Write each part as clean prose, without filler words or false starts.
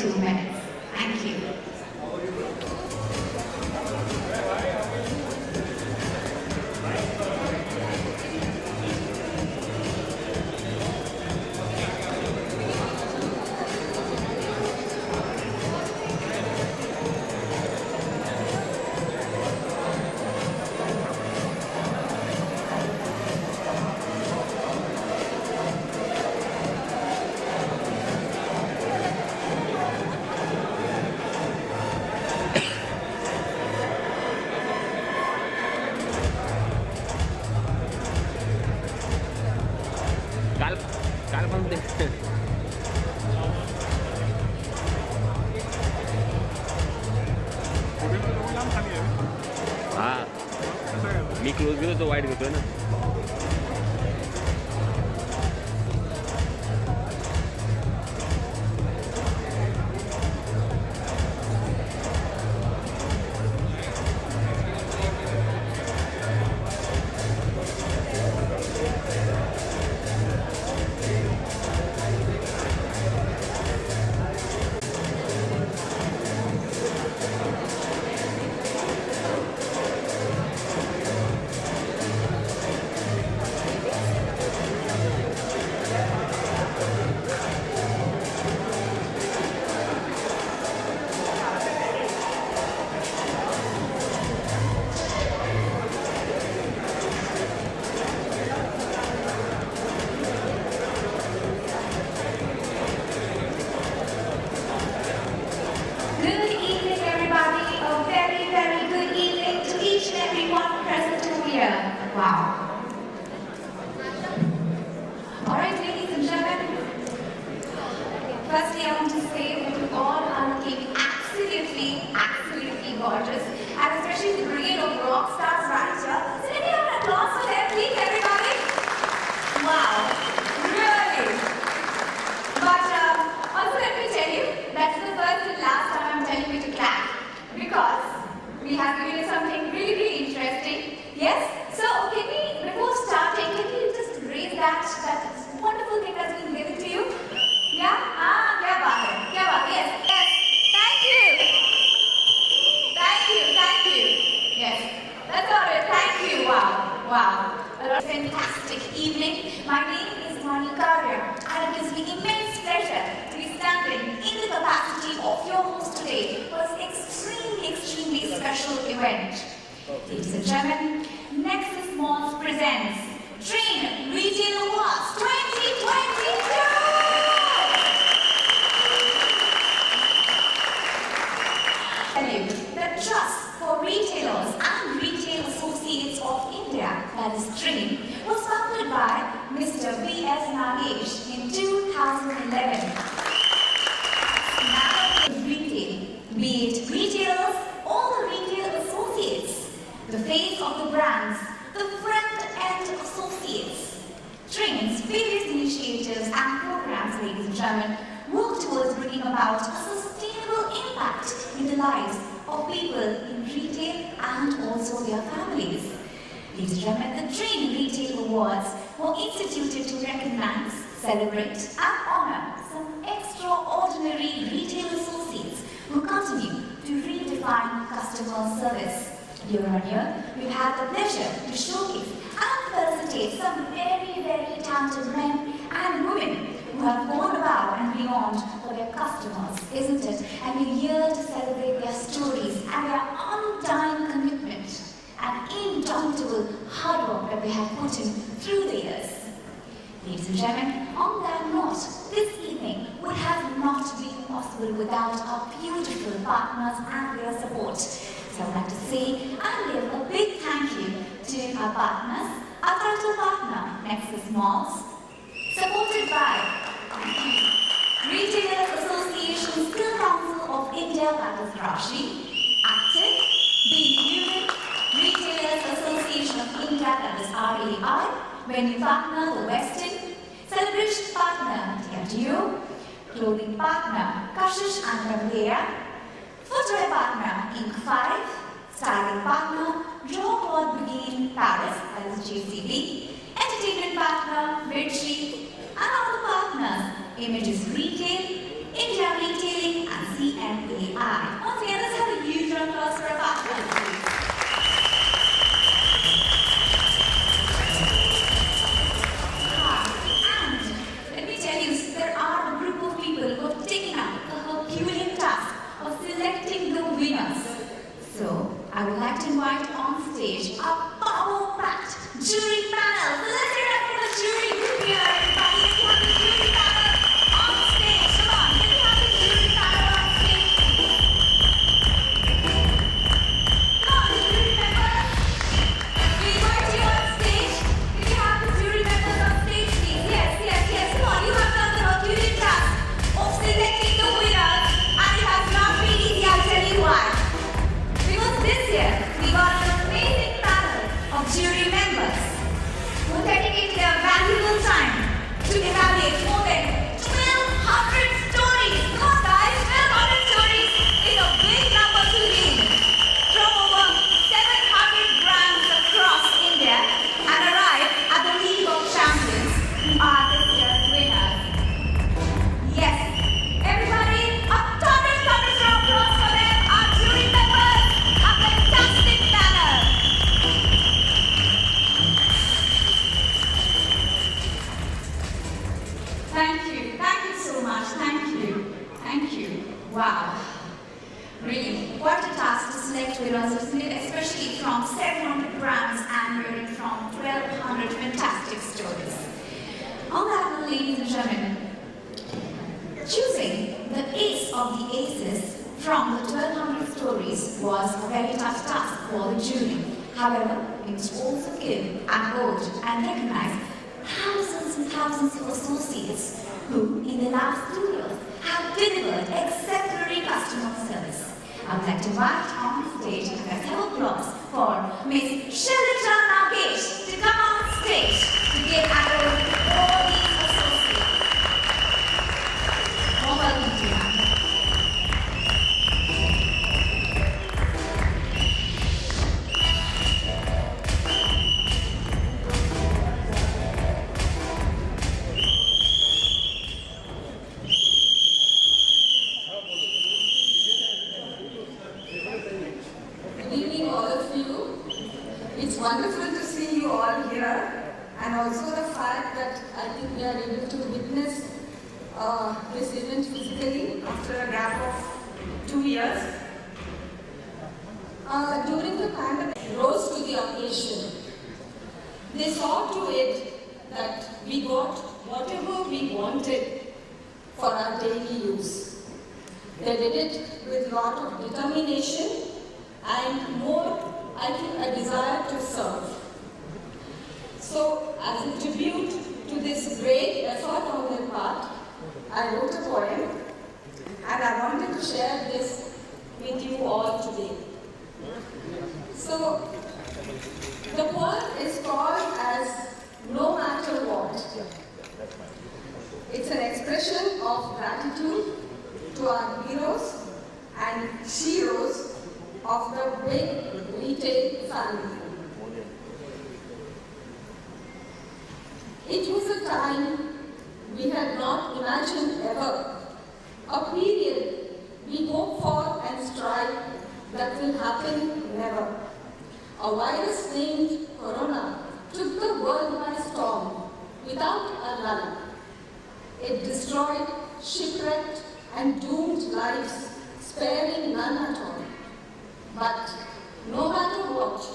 2 minutes. Thank you. हाँ मी close गेलो तो वाईट घेतोय ना Wow. Alright, ladies and gentlemen. Firstly, I want to say that you all are looking absolutely gorgeous. And especially the brigade of rock stars right here. So can we have an applause for them, please, everybody? Wow. Really. But also let me tell you, that's the first and last time I'm telling you to clap. Because we have given you something really interesting. Yes? So, can we, before starting, can you just raise that wonderful thing that's been given to you? Yeah? Kya baat hai? Kya baat? Yes, yes. Thank you. Thank you, thank you. Yes. That's all right. Thank you. Wow. Wow. A fantastic evening. My name is Monica, and it gives me immense pleasure to be standing in the capacity of your host today for this extremely special event. Ladies and gentlemen, Nexus Malls presents TRRAIN Retail Awards 2022! Tell you, the Trust for Retailers and Retail Associates of India, that is TRRAIN, was founded by Mr. V.S. Nagesh in 2011. Now retail, be it retailers or the retail associates, the face of the brands, the front-end associates. TRRAIN's various initiatives and programs, ladies and gentlemen, work towards bringing about a sustainable impact in the lives of people in retail and also their families. Ladies and gentlemen, the TRRAIN Retail Awards were instituted to recognize, celebrate and honor some extraordinary retail associates who continue to redefine customer service. Year on year, we've had the pleasure to showcase and felicitate some very talented men and women who have gone above and beyond for their customers, isn't it? And we're here to celebrate their stories and their undying commitment and indomitable hard work that they have put in through the years. Ladies and gentlemen, on that note, this evening would have not been possible without our beautiful partners and their support. So I would like to say and give a big thank you to our partners, our title partner, Nexus Malls, supported by Retailers Association Skill Council of India, that is Rashi, Active, Being Human, Retailers Association of India, that is RAI, Venue Partner, The Westin, Celebration Partner, Diageo, Clothing Partner, Kashish and Ramleya, Footwear Partner, Inc. 5, Styling Partner, Draw Cloth Begin Paris, that is JCB, Entertainment Partner, Virtue, and other partners, Images Retail, India Retailing, and Wow. Really, quite a task to select winners, isn't it? Especially from 700 brands and hearing from 1,200 fantastic stories. On that note, ladies and gentlemen, choosing the ace of the aces from the 1,200 stories was a very tough task for the jury. However, we must also give and hold and recognize thousands and thousands of associates who, in the last 2 years, have delivered exemplary customer service. I would like to invite on stage and let's have applause for Ms. Shalita Nagesh to come on stage to give and hold all these associates. Warm welcome to you. It's wonderful to see you all here, and also the fact that I think we are able to witness this event physically after a gap of 2 years. During the pandemic, rose to the occasion. They saw to it that we got whatever we wanted for our daily use. They did it with a lot of determination and more, I think, a desire to serve. So, as a tribute to this great effort on their part, I wrote a poem and I wanted to share this with you all today. So, the poem is called as No Matter What. It's an expression of gratitude to our heroes and sheroes of the big retail family. It was a time we had not imagined ever, a period we hope for and strive that will happen never. A virus named Corona took the world by storm without a lull. It destroyed, shipwrecked, and doomed lives, sparing none at all. But no matter what,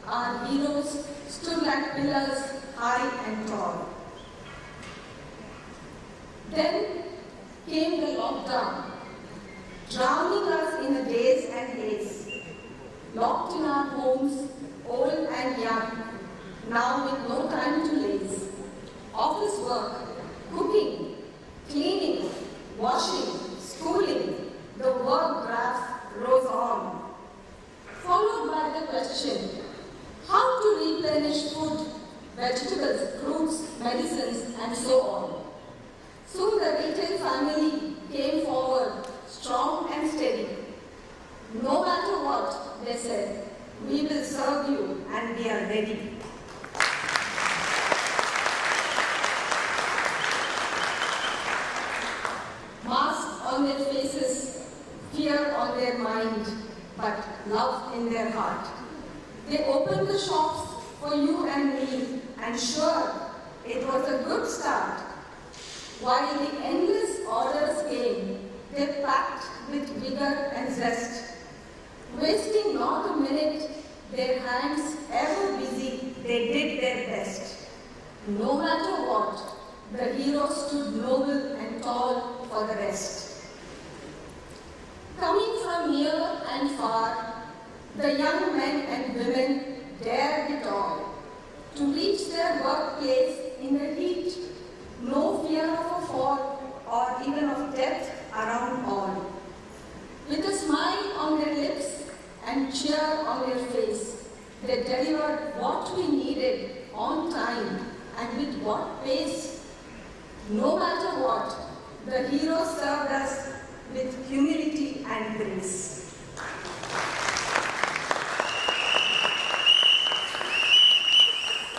our heroes stood like pillars high and tall. Then came the lockdown, drowning us in a daze and haze. Locked in our homes, old and young, now with no time to laze. Office work, cooking, cleaning, washing, schooling, the work graph rose on. Followed by the question, how to replenish food, vegetables, fruits, medicines, and so on. Soon the retail family came forward, strong and steady. No matter what, they said, we will serve you and we are ready. Masks on their faces, fear on their mind, but love in their heart. They opened the shops for you and me, and sure, it was a good start. While the endless orders came, they packed with vigor and zest. Wasting not a minute, their hands ever busy, they did their best. No matter what, the heroes stood noble and tall for the rest. Coming from near and far, the young men and women dared it all. To reach their workplace in the heat, no fear of a fall or even of death around all. With a smile on their lips and cheer on their face, they delivered what we needed on time and with what pace. No matter what, the heroes served us with humility and grace.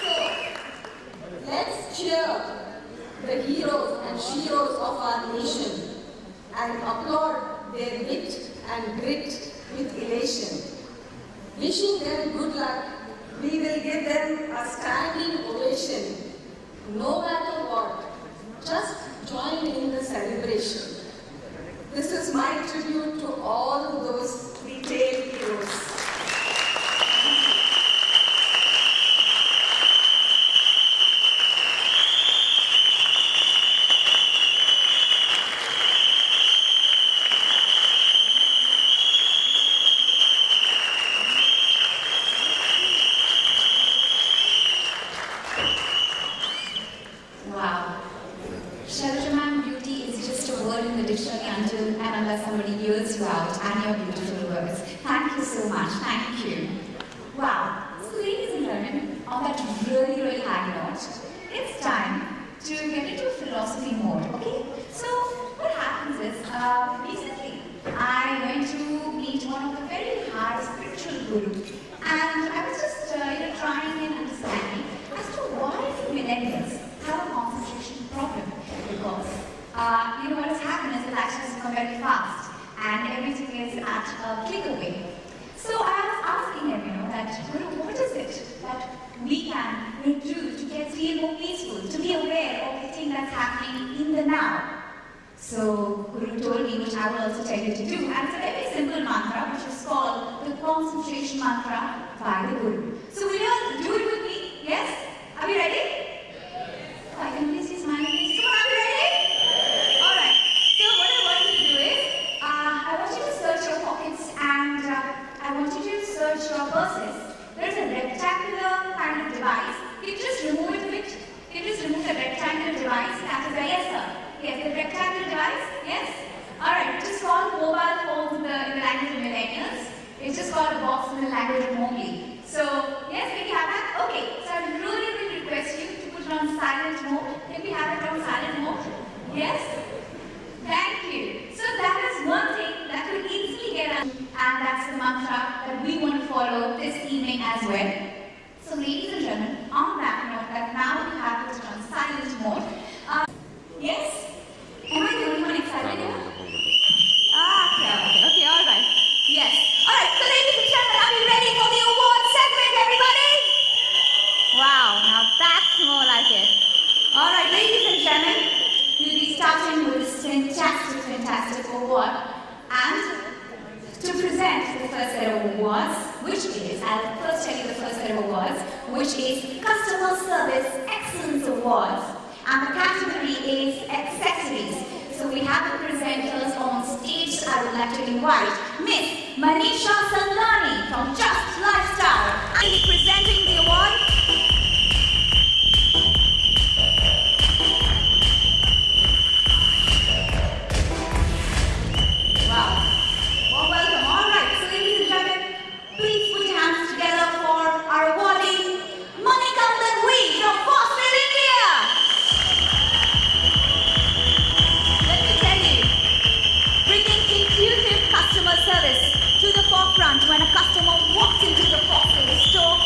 So, let's cheer the heroes and sheroes of our nation and applaud their wit and grit with elation. Wishing them good luck, we will give them a standing ovation. No matter what, just join in the celebration. This is my tribute to all those retail heroes. Wow. Shelterman beauty is just a word in the dictionary until and unless somebody hears you out and your beautiful words. Thank you so much. Thank you. Wow. So ladies and gentlemen, on that really high note, it's time to get into philosophy mode, okay? So what happens is, recently I went to meet one of the very high spiritual gurus, and I was just trying and understanding as to why the millennials have a concentration problem. Because what has happened is that action has become very fast and everything is at a click away. So I was asking him, Guru, what is it that we can do to feel more peaceful, to be aware of the thing that's happening in the now? So Guru told me, which I will also tell you to do, and it's a very simple mantra which is called the concentration mantra by the Guru. So will you all do it with me? Yes? Are we ready? I can please see smiling faces. Come on, are we ready? Alright. So what I want you to do is, I want you to search your pockets and I want you to search your purses. There's a rectangular kind of device. Can you just remove it a bit? Can you just remove the rectangular device? That is a yes, sir. Yes, the rectangular device? Yes? Alright, which is called mobile phones in the language of millennials. It's just called a box in the language of Mowgli. So, yes, can we have that? Okay, so I really request you to put it on silent mode. Can we have it on silent mode? Yes? Thank you. So that is one thing that will easily get us, and that's the mantra that we want to follow this evening as well. So ladies and gentlemen, on that note, that now we have it on silent mode. Yes? Am I the only one excited here? Okay, alright. Yes. Alright, so ladies and gentlemen, are we ready for the award segment, everybody? Wow, now that's more like it. Alright, ladies and gentlemen, we'll be starting with this fantastic award. And to present the first set of awards, which is, I'll first tell you the first set of awards, which is Customer Service Excellence Awards. And the category is accessories. So we have the presenters on stage. I would like to invite Miss Manisha Sandani from Just Lifestyle. And presenting the award. Wow. Well, welcome. All right. So ladies and gentlemen, please put your hands together for our awardee, Monica Tanvi from Boston, India. Let me tell you, bringing intuitive customer service to the forefront when a customer walks into the Boston store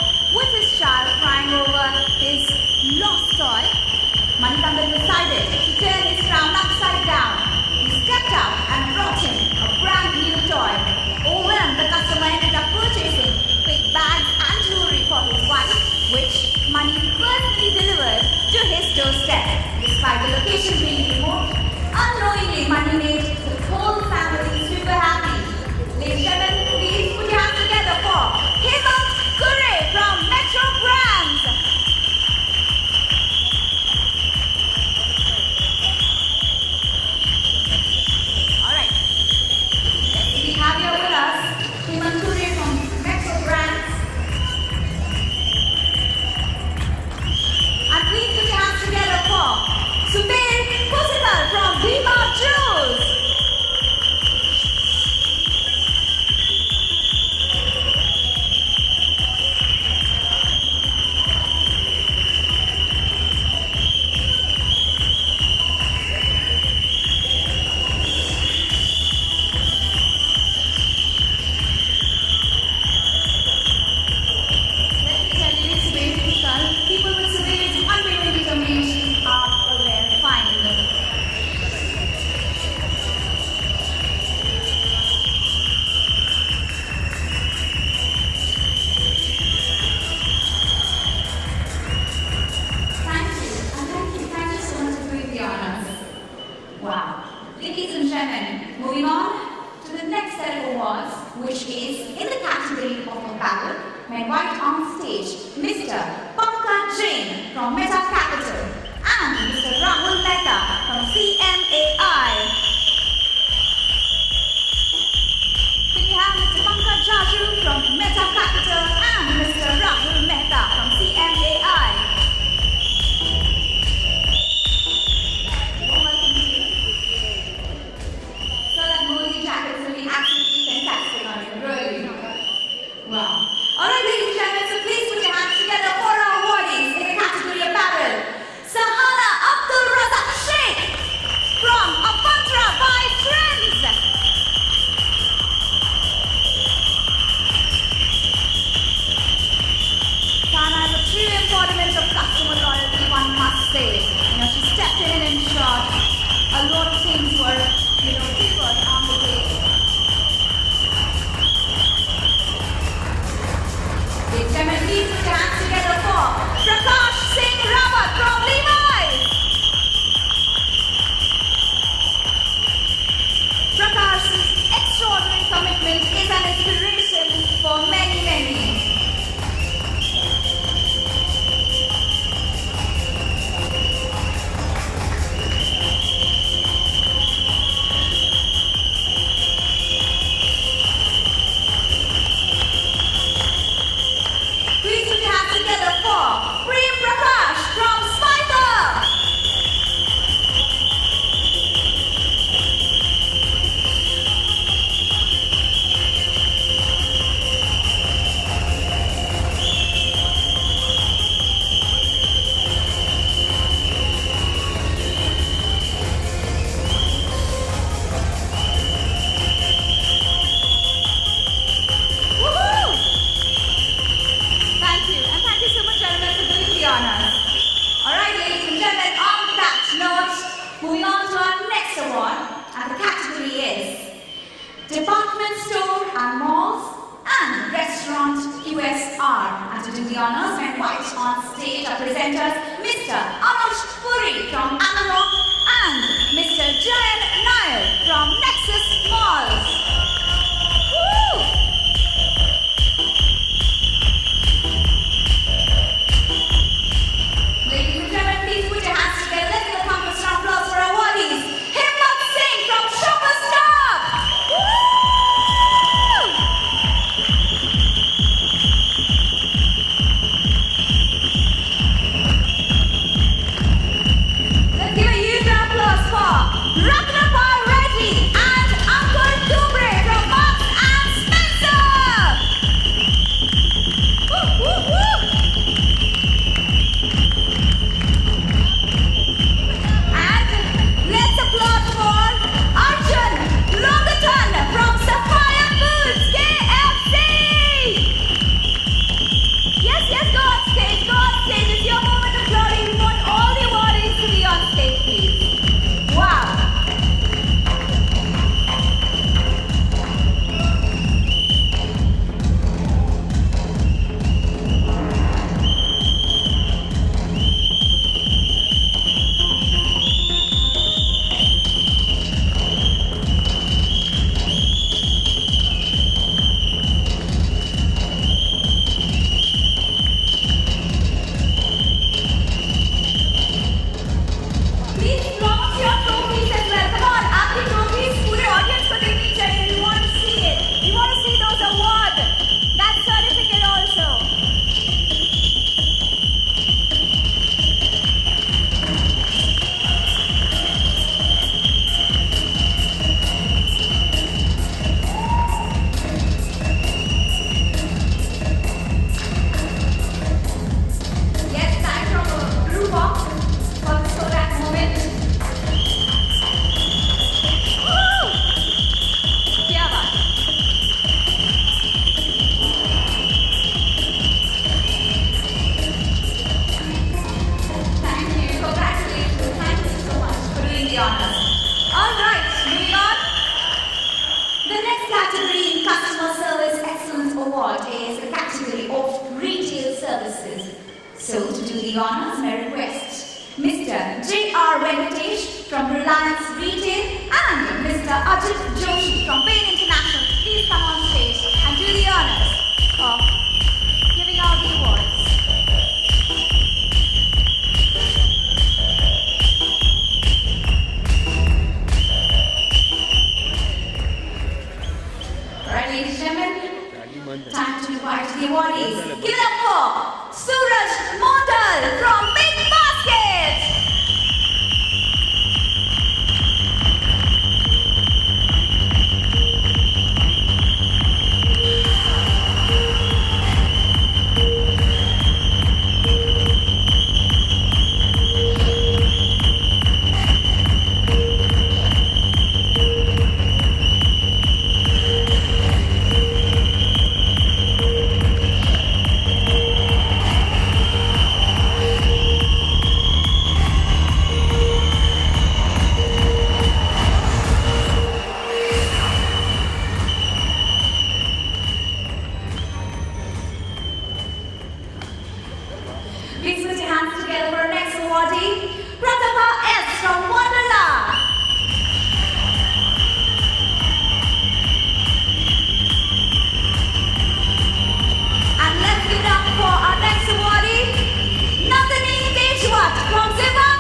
to the next set of awards, which is in the category of apparel. May I invite on stage Mr. TRRAIN from Meta Capital and Mr. Rahul Mehta from CMAI. Can we have Mr. TRRAIN from Meta Capital and Mr. Rahul Mehta from CMAI? Absolutely fantastic on it, really. Wow. Alright, ladies and gentlemen, so please put your hands together for our awardees in the category of apparel. Sahana Abdul Razak Sheikh from Apantra by Friends. Sahana is a true embodiment of customer loyalty, one must say. She stepped in and ensured a lot of things were, deferred on the day. Ladies and gentlemen, please put your hands together for Prakash Singh Rawat from Levi's. Prakash's extraordinary commitment is an inspiration for many, many. Alright, ladies and gentlemen, on that note, moving on to our next award, and the category is Department Store and Malls and Restaurant QSR. And to do the honors, we invite on stage our presenters, Mr. Anuj Puri from Amarok and Mr. Jayan Nair from Nexus Malls. Ladies and gentlemen, please put your hands together. Let's give a round of applause for our awardees. Himmat Singh from Shoppers Stop. Let's give a huge applause for Ratnapal Reddy and Uncle Dubre from Marks and Spencer. Woo, woo, woo. Let's applaud for Arjun Longatan from Sapphire Foods KFC. Yes, go on stage, It's your moment of glory. We want all the awardees to be on stage, please. Wow. Please flaunt your trophies as well. Come on, आपकी trophies पूरे audience को देखनी चाहिए. We want to see it. We want to see those awards. That certificate also. Yes, time from a group of for that moment. Woo! क्या बात? Thank you, congratulations, thank you so much for doing the honors. All right, moving on. The next category in Customer Service Excellence Award is the category of Retail Services. So to do the honors, may I request Mr. J.R. Venkatesh from Reliance Retail and Mr. Ajit Joshi from Pain International ladies and gentlemen, time to invite the awardees. Give it up for Suraj Mondal from Big Basket. Please put your hands together for our next awardee, Pratapa S. from Wonderla. And let's give it up for our next awardee, Nandini Deshwat from Zimbabwe.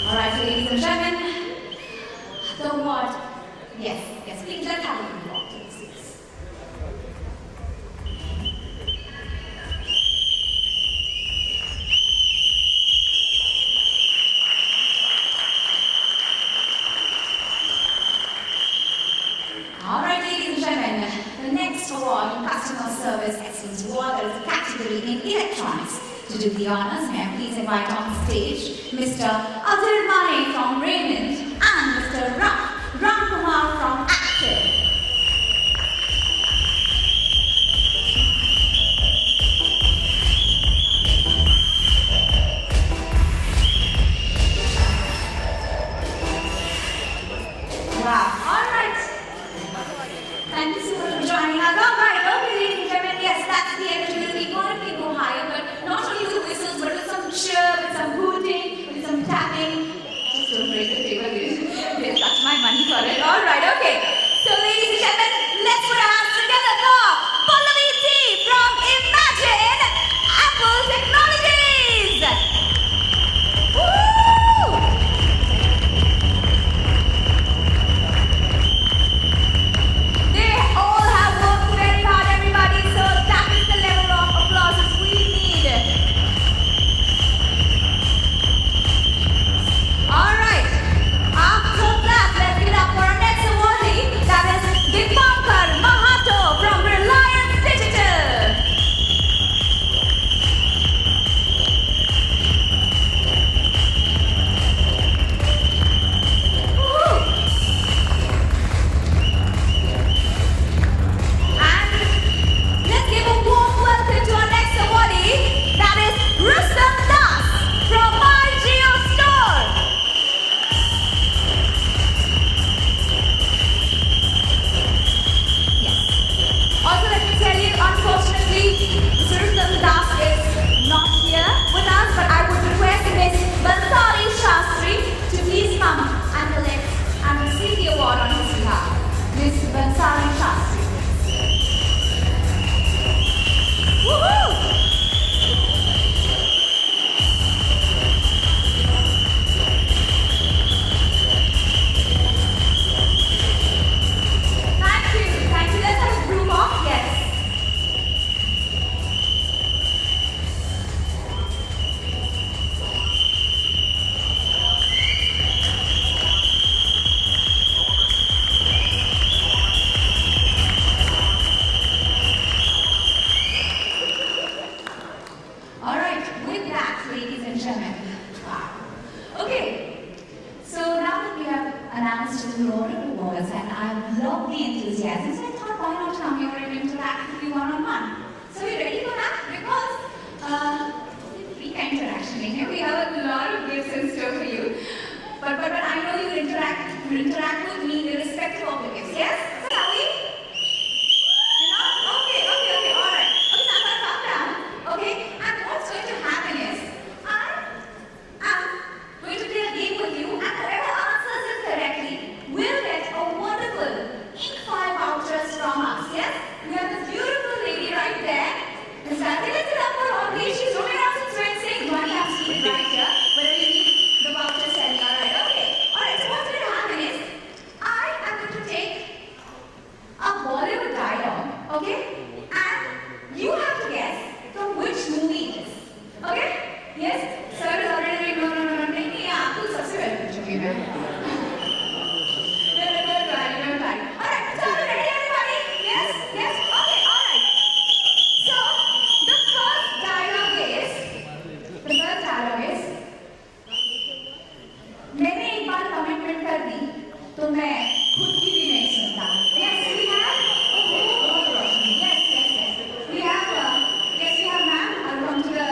Alright, ladies and gentlemen, the award. Yes, please let's have a applause, please. Alright, ladies and gentlemen, the next award in Customer Service Excellence Award is a category in electronics. To do the honors, may I please invite on stage Mr. Adil Mane from Raymond and Mr. Ram Kumar from Active. Wow, alright. Thank you so much for joining us. Alright, okay, ladies and gentlemen, yes, that's the end of the week. We go higher, but not only with whistles, but with some cheer, with some hooting, with some tapping. Just don't break the table, that's my money for it. Alright, okay. So ladies and gentlemen, let's put our hands together for Pallavi T from Imagine Apple Technologies. Woo! They all have worked very hard, everybody, so that is the level of applause we need. Alright, after that, let's give it up for our next awardee, that is Dipankar Mahato from Reliance Digital. Woohoo! And let's give a warm welcome to our next awardee, that is Rustam Das from My Geo Store. Yes. Also, let me tell you, unfortunately, Mr. Rustam Das is not here with us, but I would request Ms. Bansari Shastri to please come and collect and receive the award on his behalf. Ms. Bansari Shastri. Woohoo! Thank you. Let's have a group off. Yes. All right. With that, ladies and gentlemen. Wow. Okay. So now that we have announced the order of awards, and I love the enthusiasm, so I thought, why not come here and interact with you one-on-one? So you ready for that? Because but I know you interact with me irrespective of the gifts. Yes? So are we? You know? Okay, all right. Okay, so I'm gonna calm down. Okay? And what's going to happen is I am going to play a game with you, and whoever answers it correctly will get a wonderful ink file vouchers from us. Yes? We have this beautiful lady right there. Miss Kathy, let's get up for her, please. She's roaming around since Wednesday. You might have seen right here. Whatever you need, the voucher selling. Alright, okay. Alright, so what's going to happen is I am going to take a Bollywood dialogue, okay? And you have to guess from which movie it is. Okay? Yes? Sir is already like, no. नहीं आपको सबसे पहले पूछूंगी मैं. Don't worry. Alright, so are you ready everybody? Yes? Okay, alright. So, the first dialogue is, मैंने एक बार commitment कर दी, तो मैं खुद की भी नहीं सुनता. Yes, we have. Yes. We have ma'am. I'll come to the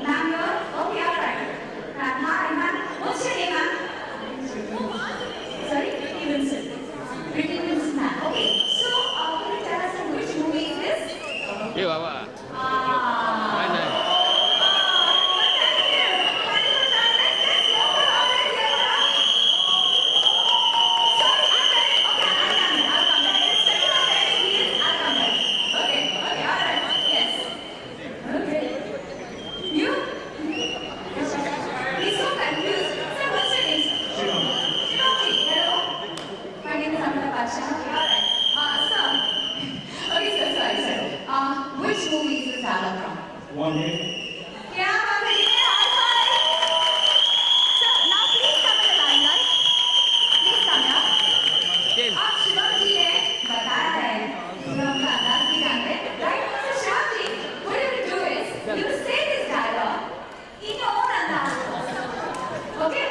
ma'am here. Okay, alright. Hi, ma'am. What's your name, ma'am? Sorry? Pretty Vincent, ma'am. Okay. So, can you tell us which movie is this? Hey, Baba. Which movie is this dialogue from? One day. Yeah, I'm ready. High five. So now please come in the limelight. Please come here. आप शिवम जी ने बताया है शिवम का अंदाज भी जानते हैं, right? So Shivam ji, what you will do is you will say this dialogue in your own अंदाज. Okay?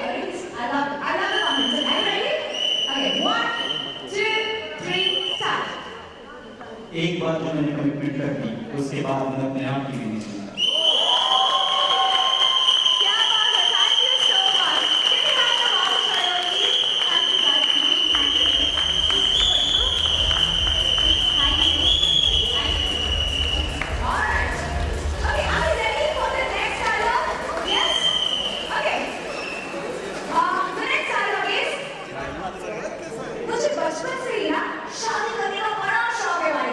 I love the confidence. Are you ready? Okay, 1, 2, 3, start. एक बार जो मैंने कमिटमेंट कर दी, उसके बाद मैं अपने आप की भी नहीं सुनता. क्या बात है, thank you so much. Can you have the voucher, please? Thank you, guys. Thank you. All right. Okay, are you ready for the next dialogue? Yes? Okay. The next dialogue is, मुझे बचपन से ही ना शादी करने का बड़ा शौक है भाई.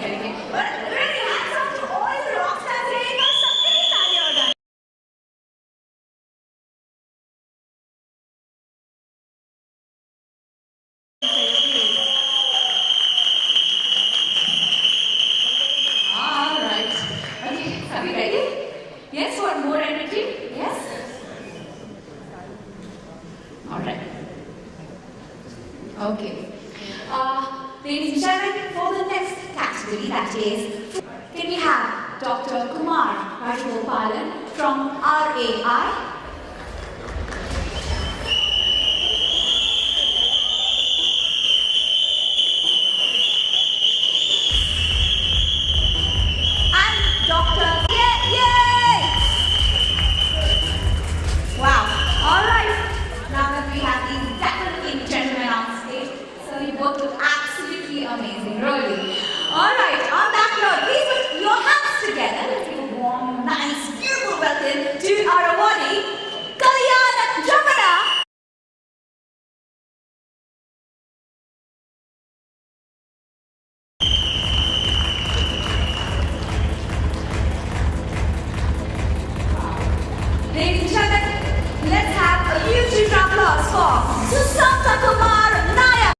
करेंगे। But really, hands up to all the rock stars here. एक बार सबके लिए तालियां बजाएं। All right. Okay, are we ready? Yes, for more energy? Yes? All right. Okay. Ladies and gentlemen, for the next category, that is, can we have Dr. Kumar Rajagopalan from RAI? And Dr. Yay! Wow. All right. Now that we have these definitely gentlemen on stage, so you both look absolutely amazing, really. All right. On that note, please put your hands together. Let's give a warm, nice, beautiful welcome to our awardee, Kalyan Jamana. Ladies and gentlemen, let's have a huge round of applause for Susanta Kumar Nayak.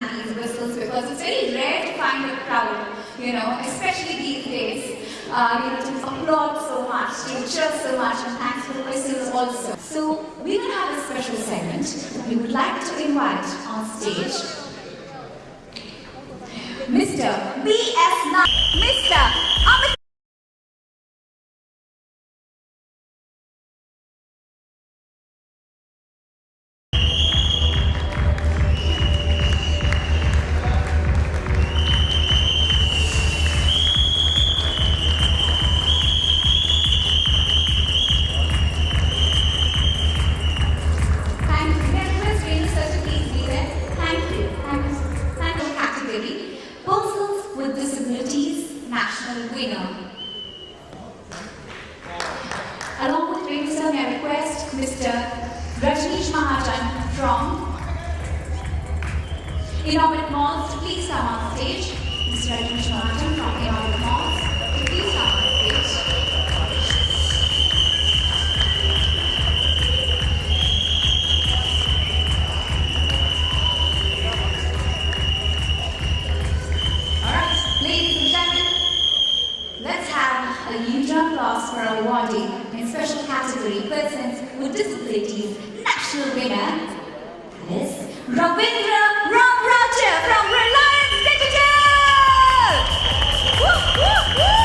These whistles, because it's very rare to find a crowd, especially these days, to applaud so much, to cheer so much, and thanks for the whistles also. So we're going to have a special segment. We would like to invite on stage Mr. B.S. Mr. Amit. Thank you. Can you please bring the sir to please be there? Thank you. Thank you. Thank you. Category Persons with Disabilities National Winner. Along with Ravi sir, may I request Mr. Rajneesh Mahajan from Innovative Malls to please come on stage. Mr. Rajneesh Mahajan from Innovative Malls to please come on stage. Alright, ladies and gentlemen, let's have a huge applause for our awardee in special category Persons with Disabilities National Winner. That is Ravindra Ramraja from Reliance Digital! Woo, woo, woo!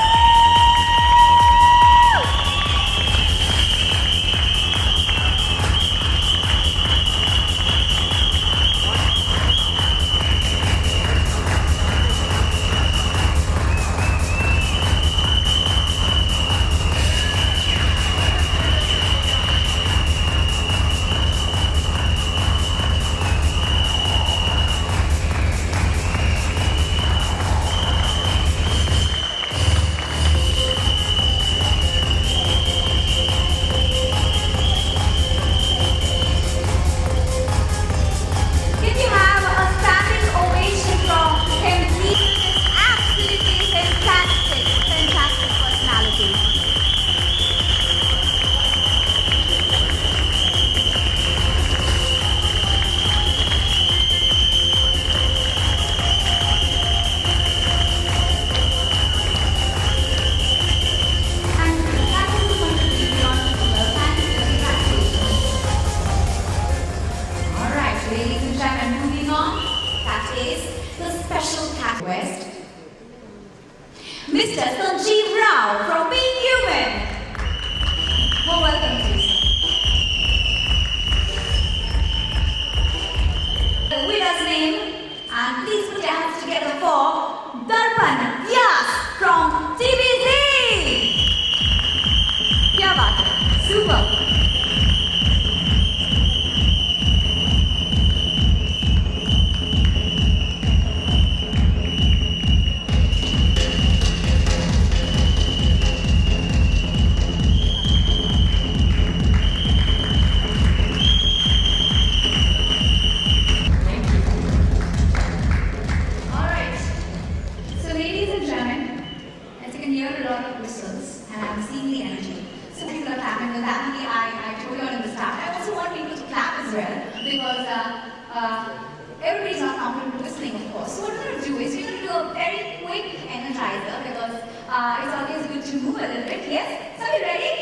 everybody's not comfortable listening, of course. So what we're going to do is we're going to do a very quick energizer because it's always good to move a little bit. Yes? So are you ready?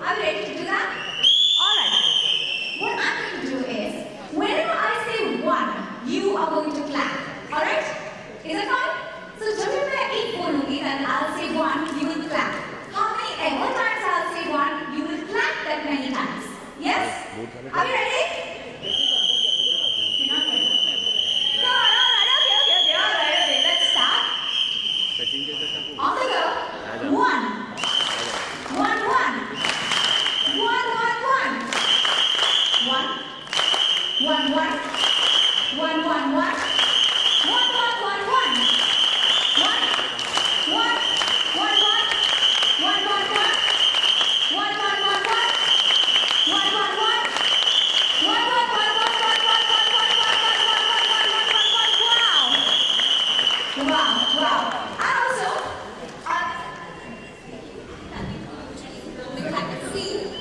Are you ready to do that? Alright. What I'm going to do is, whenever I say 1, you are going to clap. Alright? Is that fine? So जब भी मैं 1 बोलूँगी, then I'll say 1, you will clap. How many ever times I'll say 1, you will clap that many times. Yes? Are you ready? You're not ready. Come on, alright, okay, alright, let's start. On the go. 1. 1, 1. 1, 1, 1. 1, 1, 1. 1, 1, 1.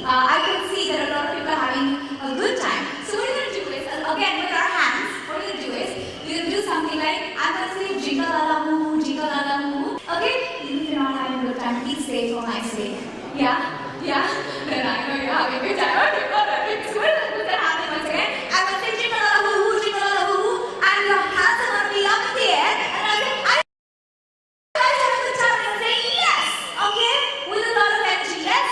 I can see that a lot of people are having a good time. So what we're going to do is, again with our hands, what we're going to do is, we're going to do something like, I'm going to say jingle la hoo, jingle la hoo. Okay? Even if you're not having a good time, please say it for my sake. Yeah? Yeah? Then I know you're having a good time. Okay, alright. It's good. Put that hand in once again. I'm going to say jingle la hoo, jingle la hoo, and your hands are going to be up in the air, and I'll say, I guys have a good time, and I'll say yes. Okay? With a lot of energy. Yes?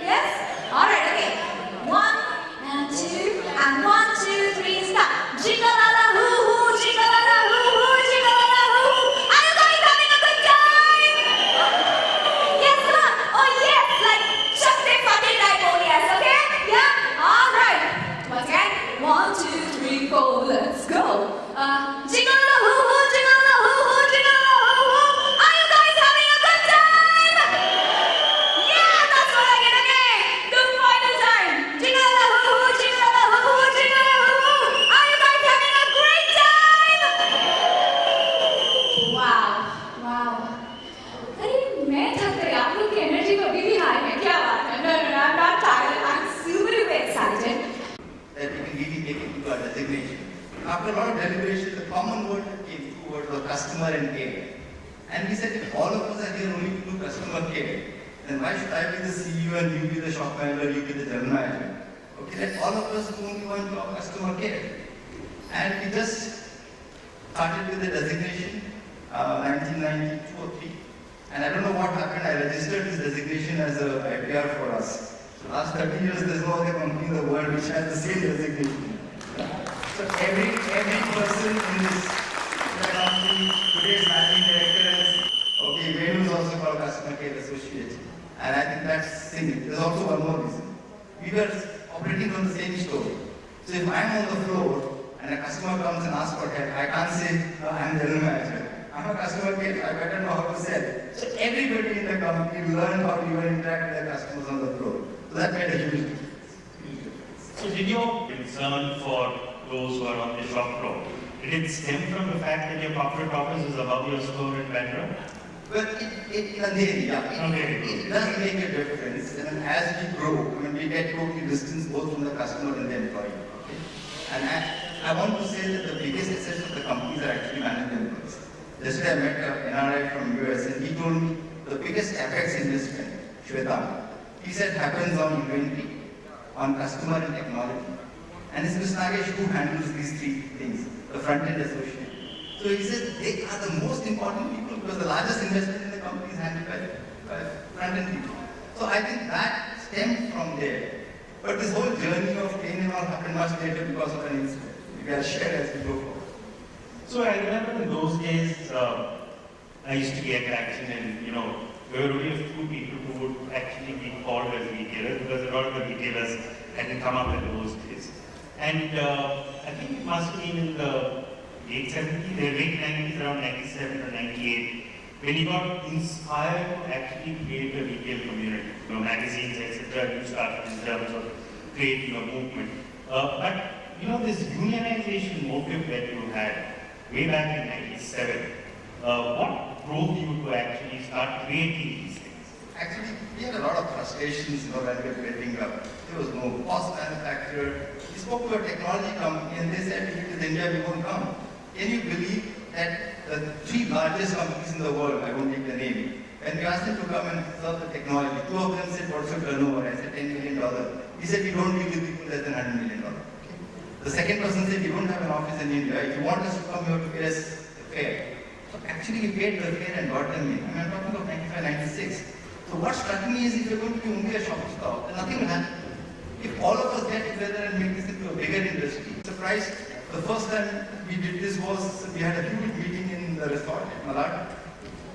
Yes? Alright, okay. 1 and 2 and 1, 2, 3, stop. Jingle la la hoo hoo, jingle la la hoo hoo, jingle la la hoo hoo. Are you guys having a good time? Yes, come on. Oh yes, like chapte fate type. Oh yes, okay? Yeah? Alright. Once again. 1, 2, 3, 4, let's go. Jingle la hoo hoo, jingle la hoo hoo, jingle la hoo hoo. Are you guys having a good time? Yeah, that's what I get. Okay, the final time. Jingle la hoo hoo, jingle la hoo hoo, jingle la hoo hoo. Are you guys having a great time? Wow, wow. अरे मैं थक गई, आप लोग की energy तो अभी भी हाई है, क्या बात है? No, I'm not tired. I'm super excited. That we can really take it to our designation. After a lot of deliberation, the common word that came through was customer and care. And we said, if all of us are here only to do customer care, then why should I be the CEO and you be the shop manager, you be the general manager? Okay, let all of us do only one job, customer care. And we just started with the designation, 1992 or 3. And I don't know what happened, I registered this designation as a IPR for us. So last 30 years, there's no other company in the world which has the same designation. So every person in this company, today's managing director is, okay, Venu is also called customer care associate. And I think that's single. There's also one more reason. We were operating from the same store. So if I'm on the floor and a customer comes and asks for help, I can't say, no, I'm the general manager. I'm a customer care, I better know how to sell. So everybody in the company learned how to even interact with the customers on the floor. So that made a huge difference. So did your concern for those who are on the shop floor, did it stem from the fact that your corporate office is above your store in Bandra? Well, it does make a difference. And as we grow, we get total distance both from the customer and the employee. Okay? And I want to say that the biggest assets of the companies are actually managed employees. Yesterday I met an NRI from US and he told me the biggest capex investment, Shweta, he said happens on inventory, on customer and technology. And it's Ms. Nagesh who handles these 3 things, the front-end associate. So he says they are the most important people because the largest investment in the company is handled by front-end people. So I think that stems from there. But this whole journey of TRRAIN and all happened much later because of an incident. We can share as we go forward. So I remember in those days, I used to get action and, there were only a few people who would actually be called as retailers because a lot of the retailers hadn't come up in those days. And I think it must have been in the late 70s, the late 90s, around 97 or 98, when you got inspired to actually create a retail community. Magazines, etc., you started in terms of creating a movement. But, this unionization motive that you had way back in 97, what drove you to actually start creating these things? actually, we had a lot of frustrations, when we were building up. There was no cost manufacturer. We spoke to a technology company and they said, if it is India, we won't come. Can you believe that the 3 largest companies in the world, I won't take the name, when we asked them to come and serve the technology, 2 of them said, what's your turnover? I said, $10 million. He said, we don't deal with people less than $100 million. Okay. The second person said, we don't have an office in India. If you want us to come, you have to pay us the fare. So actually, we paid the fare and got them in. I'm talking about 95, 96. So what struck me is if you're going to be only a shop stop, then nothing will happen. If all of us get together and make this into a bigger industry, surprised, the first time we did this was, we had a huge meeting in the resort at Malad.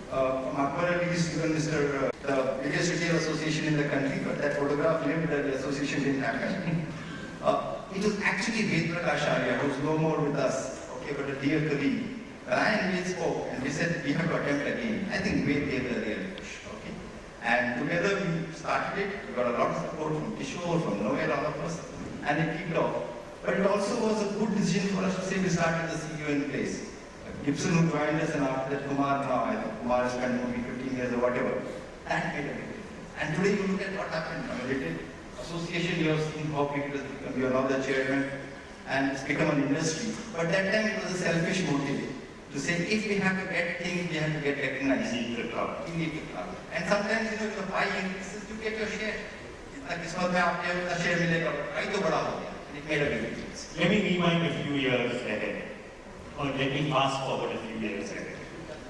From Akbar Ali's even Mr. The biggest retail association in the country, but that photograph lived that the association didn't happen. It was actually Ved Prakash Arya, who's no more with us, okay, but a dear colleague. When I and Ved spoke, and we said we have to attempt again, I think Ved gave the real push, okay. And together we started it, we got a lot of support from Kishore, from Noel, all of us, and it kicked off. But it also was a good decision for us to say we started the CEO in place. Gibson who joined us and after that Kumar now, I think Kumar has spent maybe 15 years or whatever. That made a big difference. And today you look at what happened. Related association, you have seen how big it has become. You are now the chairman and it's become an industry. But that time it was a selfish motive. To say if we have to get things, we have to get recognized. You need the crowd. And sometimes, if the pie increases, you get your share. Like this one, आपको share मिलेगा, pie तो बड़ा हो गया. And it made a big difference. Let me rewind a few years ahead. Or let me fast forward a few years ahead.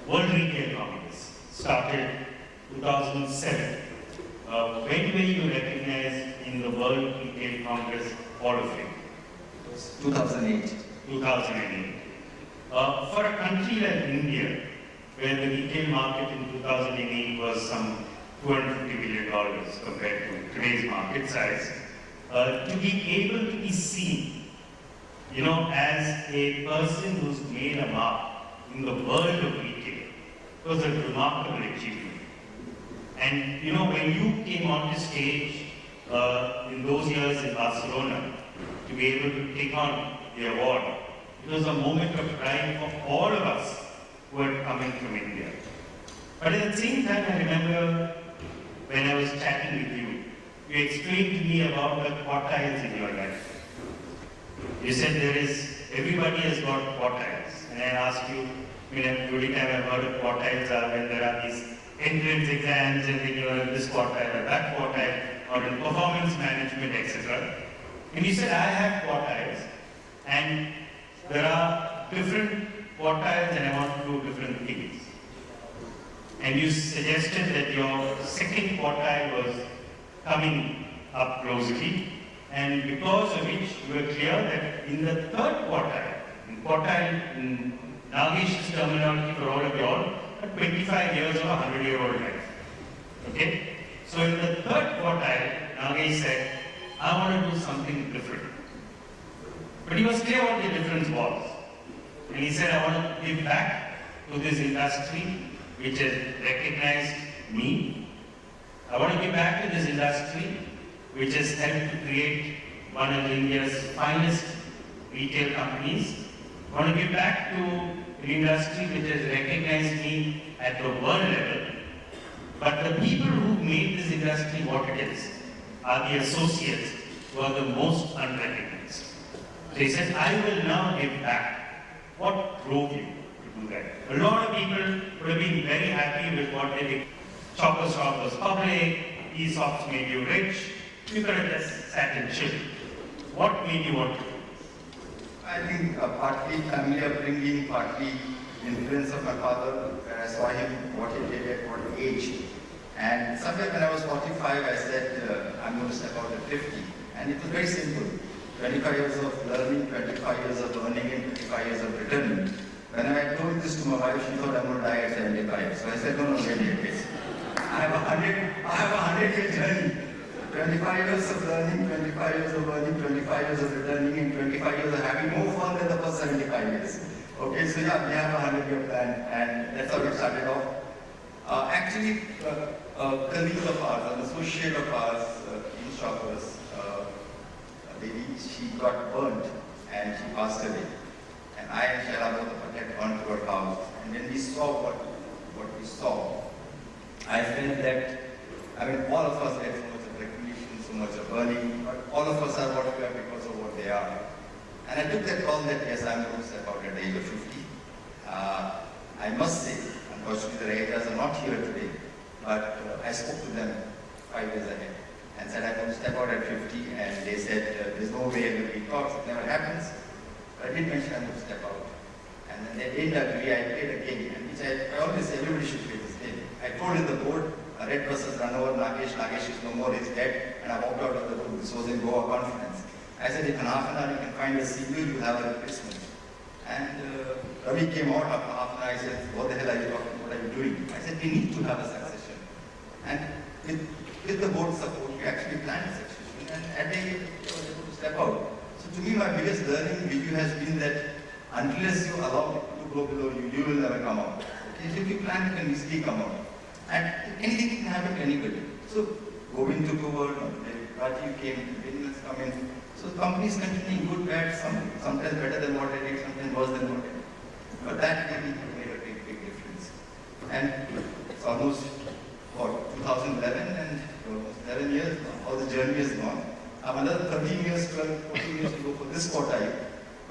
World Retail Congress started 2007. When were you recognized in the World Retail Congress Hall of Fame? 2008. 2008. For a country like India, where the retail market in 2008 was some $250 billion compared to today's market size, to be able to be seen as a person who's made a mark in the world of retail was a remarkable achievement. And when you came onto stage in those years in Barcelona to be able to take on the award, it was a moment of pride for all of us who were coming from India. But at the same time, I remember when I was chatting with you, you explained to me about the quartiles in your life. You said everybody has got quartiles. And I asked you, every time I've heard of quartiles are when there are these entrance exams and then you're in this quartile or that quartile or in performance management, etc. And you said, I have quartiles and there are different quartiles and I want to do different things. And you suggested that your second quartile was coming up closely. And because of which you were clear that in the third quartile, in Nagesh's terminology for all of you all, 25 years of a 100-year-old life. Okay? So in the third quartile, Nagesh said, I want to do something different. But he was clear what the difference was. And he said, I want to give back to this industry which has recognized me. I want to give back to this industry which has helped to create one of India's finest retail companies. I want to give back to an industry which has recognized me at the world level. But the people who made this industry what it is are the associates who are the most unrecognized. So he said, I will now give back. What drove you to do that? A lot of people would have been very happy with what they did. Shoppers Shop was public, ESOPs made you rich. You could have just sat and chilled. What made you want to? I think partly family upbringing, partly influence of my father, when I saw him, what he did at what age. And somewhere when I was 45, I said, I'm going to step out at 50. And it was very simple. 25 years of learning, 25 years of earning, and 25 years of returning. When I told this to my wife, she thought I'm going to die at 75. So I said, no, wait, I have a 100-year journey. 25 years of learning, 25 years of earning, 25 years of returning, and 25 years of having more fun than the first 75 years. Okay, so yeah, we have a 100-year plan, and that's how we started off. Actually, a colleague of ours, an associate of ours in Shoppers, a lady, she got burnt and she passed away. And I and Shaila both had gone to her house. And when we saw what we saw, I felt that I mean, all of us get so much of recognition, so much of earning, but all of us are what we are because of what they are. And I took that call that yes, I'm going to step out at the age of 50. I must say, unfortunately, the Rajas are not here today, but I spoke to them 5 years ahead and said I'm going to step out at 50, and they said there's no way there will be talks, it never happens. But I did mention I'm going to step out. And then they didn't agree, I played a game, and which I always say everybody should play this game. I told in the board, red buses run over Nagesh is no more, he's dead, and I walked out of the room. This was in Goa conference. I said, if in half an hour you can find a CEO, you have a replacement. And Ravi came out after half an hour, I said, what the hell are you talking, what are you doing? I said, we need to have a succession. And with the board support, we actually planned a succession, and at the end, I was able to step out. So to me, my biggest learning with you has been that unless you allow it to go below you, you will never come out. Okay? So if you plan, you can easily come out. And anything can happen to anybody. So Govind took over, Rajiv came, Vinyan's come in. So companies continuing good, bad, sometimes better than what they did, sometimes worse than what they did. But that really made a big, big difference. And it's almost, what, 2011, and almost 11 years now, how the journey is gone. I have another 13 years, 12, 14 years to go for this quartile.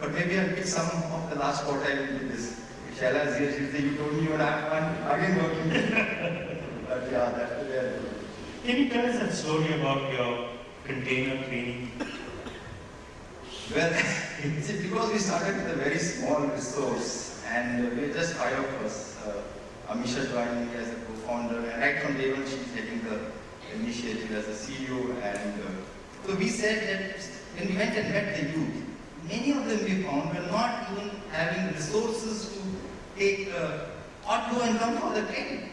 But maybe I'll pick some of the last quartile into this. Shaila is here, she'll say, you told me when I'm again working. But yeah, that's the way. Can you tell us that story about your container training? Well, see, because we started with a very small resource, and we just 5 of us. Amisha joined me as a co-founder, and right from day one she's heading the initiative as a CEO. And so we said that when we went and met the youth, many of them we found were not even having resources to take or go and come for the training.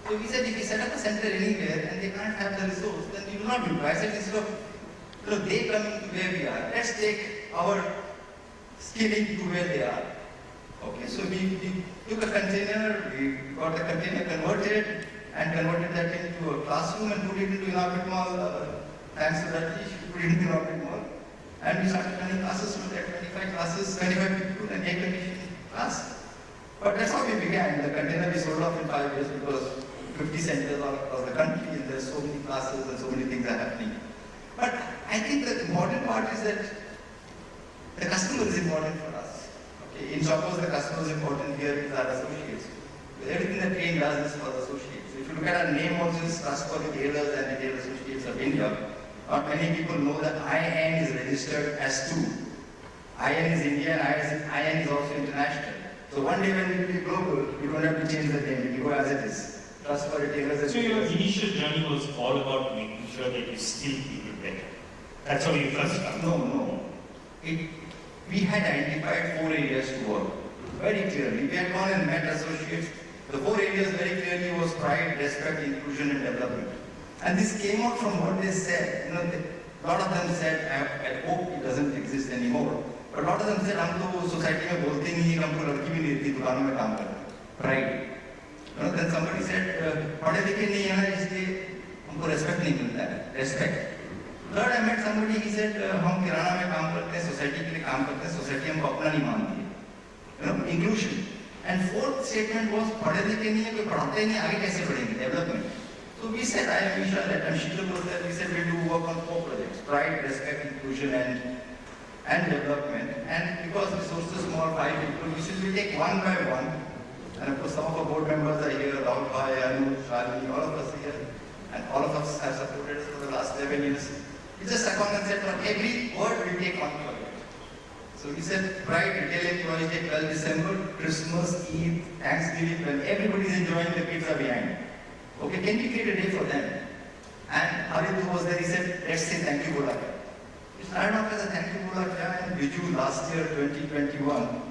So we said if we set up a center anywhere and they can't have the resource, then we will not do it. I said instead of they coming to where we are, let's take our skilling to where they are. Okay, so we took a container, we got the container converted and converted that into a classroom and put it into Innovative Mall. Thanks to that, we put it into Innovative Mall. And we started running classes from there, 25 classes, 25 people, and air-conditioned class. But that's how we began. The container we sold off in 5 years because 50 centers all across the country, and there's so many classes and so many things are happening. But I think the important part is that the customer is important for us. Okay? In Shoppers, the customer is important, here is our associates. Everything that TRRAIN does is for the associates. If you look at our name also, it's Trust for Retailers and Retail Associates of India. Not many people know that IN is registered as 2. IN is India and IN is also international. So one day when we will be global, we don't have to change the name, we go as it is. Trust for Retailers. So your initial journey was all about making sure that you skill people better. That's how you first started. No. We had identified 4 areas to work very clearly. We had gone and met associates. The 4 areas very clearly was pride, respect, inclusion and development. And this came out from what they said. A lot of them said, I hope it doesn't exist anymore. But a lot of them said, हम तो society में बोलते नहीं हैं, हमको लड़की भी नहीं देती, दुकानों में काम करते हैं. Pride. Then somebody said, पढ़े लिखे नहीं है ना, इसलिए हमको respect नहीं मिलता है. Respect. Third, I met somebody, he said, हम किराना में काम करते हैं, society के लिए काम करते हैं, society हमको अपना नहीं मानती है. Inclusion. And fourth statement was, पढ़े लिखे नहीं है, कोई पढ़ाते नहीं, आगे कैसे पढ़ेंगे? Development. So we said, I am Misha, that I'm Sheetal was there, we said we do work on 4 projects, pride, respect, inclusion and development. And because resources small, 5 people, we said we take one by one. And of course some of our board members are here, Rahul Bhai, Anu, Shalini, all of us here. And all of us have supported us for the last 7 years. We just sat on and said, for every word we take one project. So we said, pride, retail employees take 12 December, Christmas, Eid, Thanksgiving, when everybody is enjoying, the kids are behind. Okay, can we create a day for them? And Haridhu was there, he said, let's say thank you, Bola. It started off as a thank you, Bola, and Viju last year, 2021,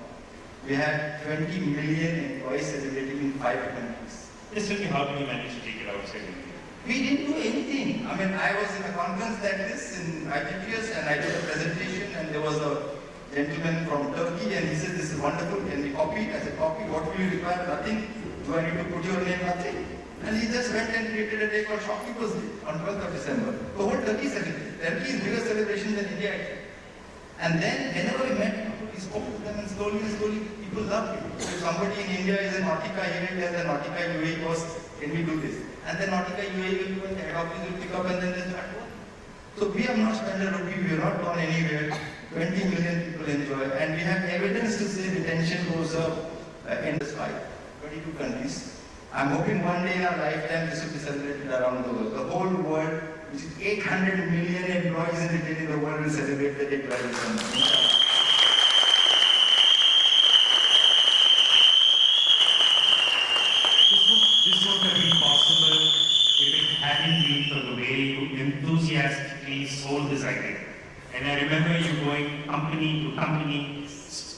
we had 20 million employees celebrating in 5 countries. Just tell me, how did you manage to take it outside India? We didn't do anything. I mean, I was in a conference like this in IGPS and I did a presentation and there was a gentleman from Turkey and he said, this is wonderful, can we copy it? I said, copy, what will you require? Nothing. Do I need to put your name? Nothing. And he just went and created a day called Shopkeepers Day on 12th of December. The whole Turkey celebrated. Turkey is bigger celebration than India actually. And then whenever we met people, we spoke to them and slowly people loved it. So if somebody in India is a Nautica, he didn't tell the Nautica UAE was Can we do this? And then Nautica UAE will go and the head office will pick up and then they start work. So we have not spent a rupee, we have not gone anywhere. 20 million people enjoy, and we have evidence to say retention goes up in this fight. 22 countries. I'm hoping one day in our lifetime this will be celebrated around the world. The whole world, which is 800 million employees in retail in the world, will celebrate the day 12 December. This would have been possible if it hadn't been for the way you enthusiastically sold this idea. And I remember you going company to company,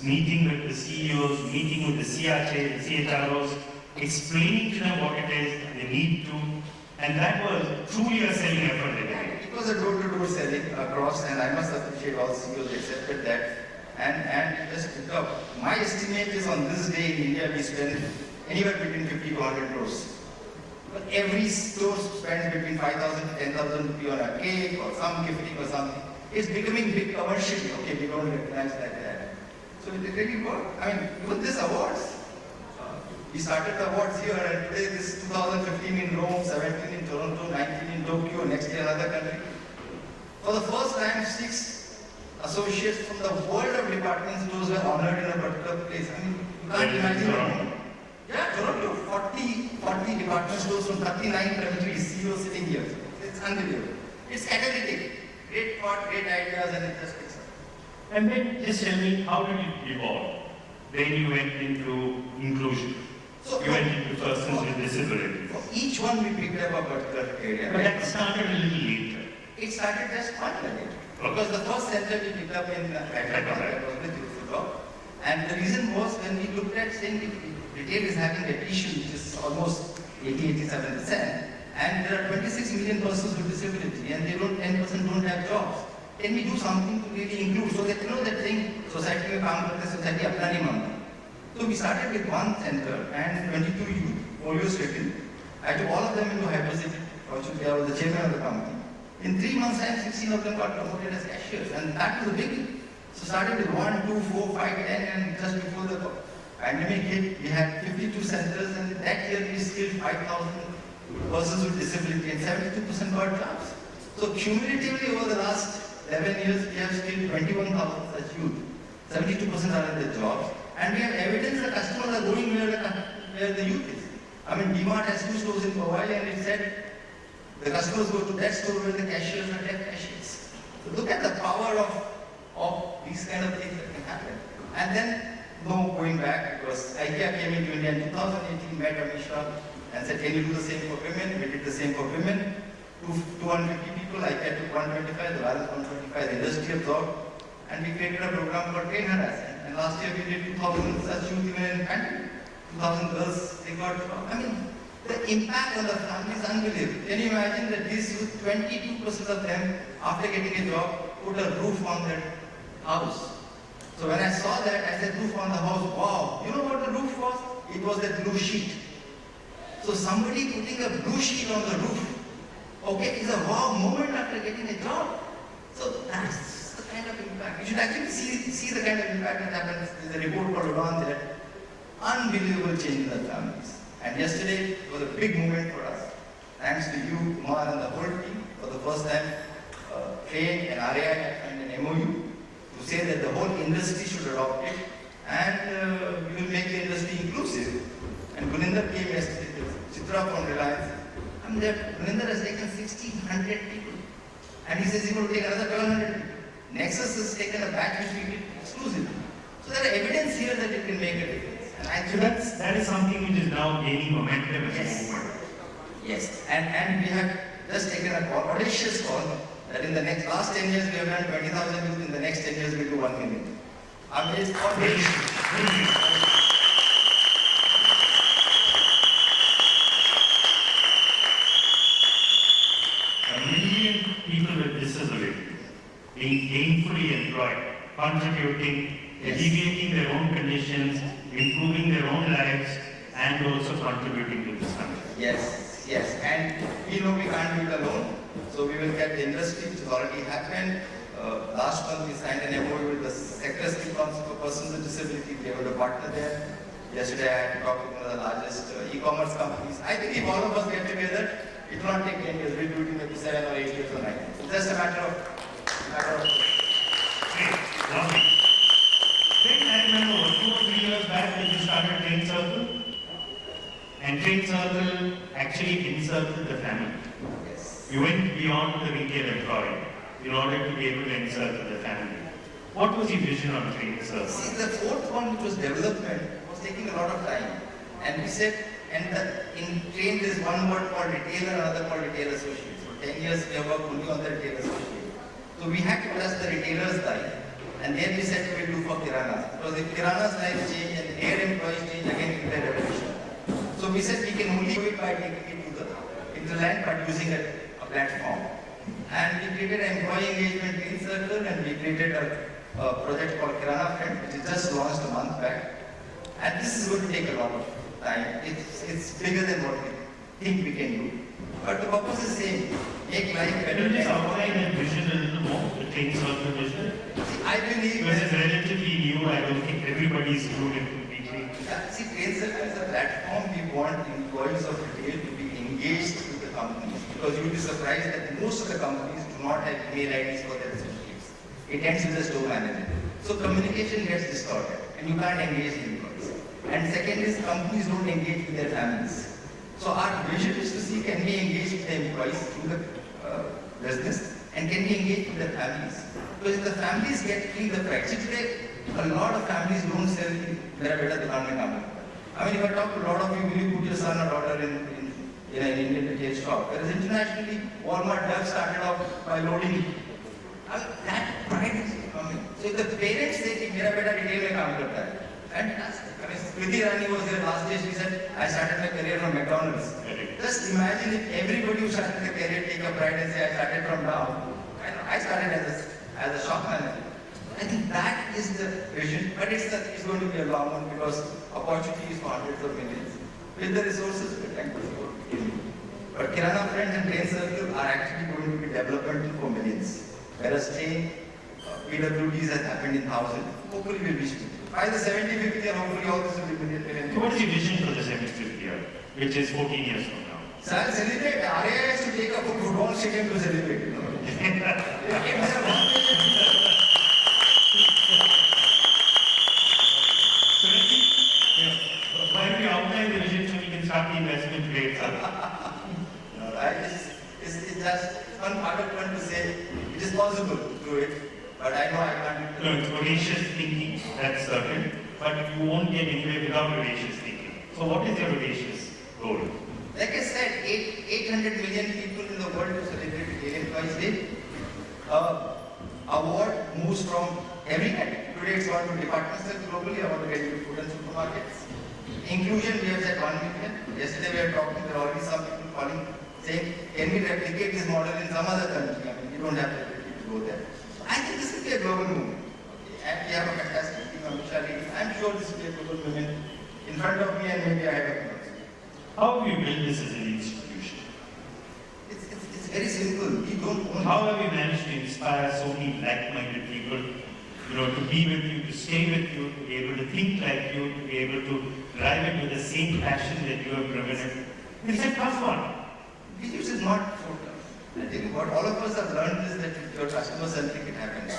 meeting with the CEOs, meeting with the CHA, the CHROs, explaining to them what it is they need to, and that was truly a selling effort. It was a door-to-door selling across, and I must appreciate all CEOs accepted that. And just pick up. My estimate is on this day in India we spend anywhere between 50 to 100 crores. But every store spends between 5,000 to 10,000 rupees on a cake or some gifting or something. It's becoming big commercially. Okay, we don't recognize like that. So it really worked. I mean, even this awards. We started the awards here, and today this 2015 in Rome, 17 in Toronto, 19 in Tokyo, next year another country. For the first time, 6 associates from the world of department stores were honored in a particular place. I mean, you can't imagine it. Yeah, Toronto, 40 department stores from 39 countries, CEOs sitting here. It's unbelievable. It's catalytic. Great thought, great ideas, and it just picks up. And then just tell me, how did it evolve? Then you went into inclusion. So you went into persons with disabilities. For each one we picked up a particular area. But that started a little later. It started just 1 minute. Because the first center we picked up in Hyderabad was with youth. And the reason was when we looked at saying retail is having attrition, which is almost 80-87%. And there are 26 million persons with disability, and they don't 10% don't have jobs. Can we do something to really include so that you know that thing society में काम करते society अपना नहीं मानता. So we started with one center and 22 youth, polio stricken. I took all of them into hypercity. Fortunately, I was the chairman of the company. In 3 months' time, 16 of them got promoted as cashiers, and that was a big. So started with 1, 2, 4, 5, 10, and just before the pandemic hit, we had 52 centers, and that year we skilled 5,000 persons with disability, and 72% got jobs. So cumulatively over the last 11 years, we have skilled 21,000 such youth. 72% are in the jobs, and we have evidence that customers are going where the youth is. I mean, DMart has 2 stores in Powai, and it said the customers go to that store where the cashiers are deaf cashiers. So look at the power of these kind of things that can happen. And then, no going back, because IKEA came into India in 2018, met Amisha, and said, can you do the same for women? We did the same for women. 250 people, IKEA took 125, the balance 125, the industry absorbed. And we created a program called TRRAIN. And last year we did 2,000 such youth even in pandemic. 2,000 girls, they got, I mean, the impact on the family is unbelievable. Can you imagine that these youth, 22% of them, after getting a job, put a roof on their house. So when I saw that, I said, roof on the house, wow. You know what the roof was? It was that blue sheet. So somebody putting a blue sheet on the roof, okay, is a wow moment after getting a job. So that's the kind of impact. You should actually see the kind of impact that happens. There's a report called Udan there. Unbelievable change in the families. And yesterday was a big moment for us. Thanks to you, Kumar, and the whole team. For the first time, TRRAIN and RAI have signed an MOU to say that the whole industry should adopt it, and we will make the industry inclusive. And Guninder came yesterday, Chitra from Reliance, and Guninder has taken 1,600 people. And he says he's going to take another 1,200 people. Nexus has taken a batch which we did exclusively. So there are evidence here that it can make a difference. And that is something which is now gaining momentum as yes. a movement. Yes, and we have just taken a audacious call that in the last 10 years we have done 20,000 youth, in the next 10 years we'll do 1 million. I mean, it's audacious. 1 million people with disabilities being gainfully employed, contributing, alleviating their own conditions, improving their own lives, and also contributing to this country. Yes, yes. And we know we can't do it alone. So we will get the industry, which has already happened. Last month we signed an MOU with the sector responsible for persons with disability. We have a partner there. Yesterday I had to talk with one of the largest e-commerce companies. I think if all of us get together, it will not take 10 years. We'll do it in maybe 7 or 8 years or 9 years. It's just a matter of. Great, lovely. Then I remember 2 or 3 years back when you started TRRAIN Circle. And TRRAIN Circle actually encircled the family. Yes. You went beyond the retail employee in order to be able to encircle the family. What was your vision on TRRAIN Circle? See, the fourth one, which was development, was taking a lot of time. And we said, in TRRAIN there's one word called retailer, another called retail associate. So 10 years we have worked only on the retail associate. So we had to touch the retailer's life. And then we said we will do for Kirana. Because if Kirana's life change and their employees change, again it will be a revolution. So we said we can only do it by taking it to the hinterland, by using a platform. And we created an employee engagement TRRAIN Circle, and we created a project called Kirana Friend, which is just launched a month back. And this is going to take a lot of time. It's bigger than what we think we can do. But the purpose is same. Make life better. Can you just outline that vision a little more, the TRRAIN Circle vision? I believe Because it's relatively new, I don't think everybody's clued in completely. See, TRRAIN Circle is a platform. We want employees of retail to be engaged with the companies. Because you will be surprised that most of the companies do not have email IDs for their associates. It ends with the store manager. So communication gets distorted and you can't engage the employees. And second is companies don't engage with their families. So our vision is to see, can we engage with the employees through the business, and can we engage with their families? Because if the families get free the price, today a lot of families don't sell their better dukaan. I mean, if I talk to a lot of you, will you put your son or daughter in an Indian retail shop? Whereas internationally, Walmart just started off by loading. That pride is coming. So if the parents say कि मेरा बेटा retail में काम करता है, fantastic. I mean, Kriti Rani was here last year. She said, I started my career from McDonald's. Just imagine if everybody who started their career take a pride and say, I started from down. I started as a shop manager. I think that is the vision, but it's going to be a long one because opportunity is for hundreds of millions. With the resources, we're trying to see what we can do. But Kirana Friends and TRRAIN Circle are actually going to be developmental for millions. Whereas TRRAIN, PWDs has happened in thousands. Hopefully we'll reach it. By the 75th year, hopefully all this will be million. So what is your vision for the 75th year, which is 14 years from now? So I'll celebrate. RAI has to take up a football stadium to celebrate. You know? So let's see. Why don't we outline the vision so we can start the investment today itself? It's just one part of one to say it is possible to do it, but I know I can't. No, it's audacious thinking, that's certain, but you won't get anywhere without audacious thinking. So what is your audacious goal? Like I said, 800 million people in the world to celebrate Retail Employees Day. Award moves from every category. Today it's gone to department stores globally. I want to get into food and supermarkets. Inclusion, we have said 1 million. Yesterday we were talking, there are already some people calling, saying, can we replicate this model in some other country? I mean, we don't have the ability to go there. So I think this will be a global movement. And we have a fantastic team, Amisha leading. I'm sure this will be a global movement in front of me and maybe ahead of me. How have you built this as an institution? It's very simple. We don't own. How have you managed to inspire so many like-minded people, to be with you, to stay with you, to be able to think like you, to be able to drive it with the same passion that you have driven it? It's a tough one. Business is not so tough. I think what all of us have learned is that if you're customer-centric, it happens.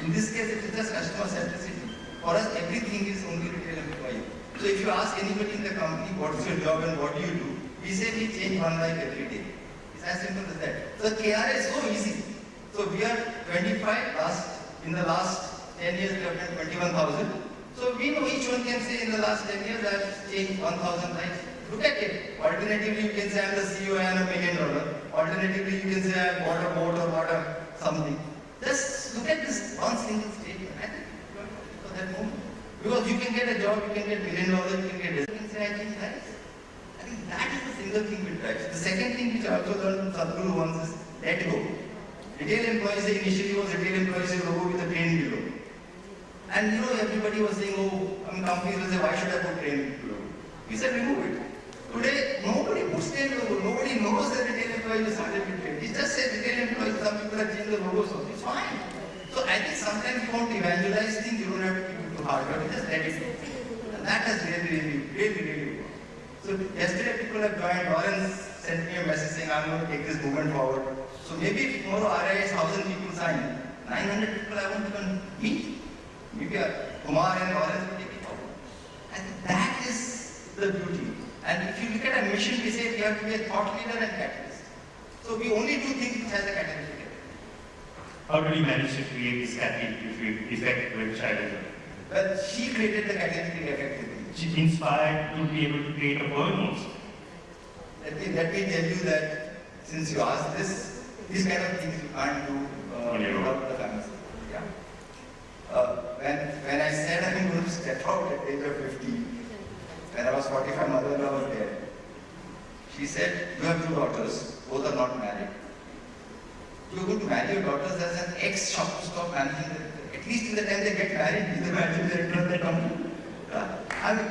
In this case, it is just customer-centricity. For us, everything is only retail employee. So if you ask anybody in the company, what's your job and what do you do? We say we change one life every day. It's as simple as that. So KRA is so easy. So we are 25, in the last 10 years we have done 21,000. So we know each one can say in the last 10 years I have changed 1,000 lives. Look at it. Alternatively, you can say I'm the CEO and $1 million. Alternatively, you can say I bought a boat or bought a something. Just look at this one single statement. I think for that moment. Because you can get a job, you can get $1 million, you can get this. You can say I change lives. I think that is the single thing which drives. The second thing which I also learned from Sadhguru once is let go. Retail employees initially was retail employees logo with a TRRAIN below. And everybody was saying, companies will say, why should I put TRRAIN below? We said remove it. Today, nobody puts TRRAIN logo. Nobody knows that retail employees started with TRRAIN. It just says retail employees. Some people have changed the logos also. It's fine. So I think sometimes you want to evangelize things, you don't have to keep it too hard, but just let it go. And that has really worked. So yesterday people have joined. Lawrence sent me a message saying, I'm going to take this movement forward. So maybe if tomorrow RIS 1,000 people sign, 900 people I won't even meet. Maybe Kumar and Lawrence will take it forward. And that is the beauty. And if you look at our mission, we say we have to be a thought leader and catalyst. So we only do things which has a catalytic effect. How did you manage to create this catalytic effect with childhood? Well, she created the catalytic effect with me. She inspired to be able to create a poem also. Let me tell you that since you asked this, these kind of things you can't do without the family. Yeah. When I said I'm going to step out at the age of 50, when I was 45, mother-in-law was there. She said, you have 2 daughters, both are not married. You're going to marry your daughters as an ex-shop to stop managing them. At least in the time they get married, he's the managing director of the company.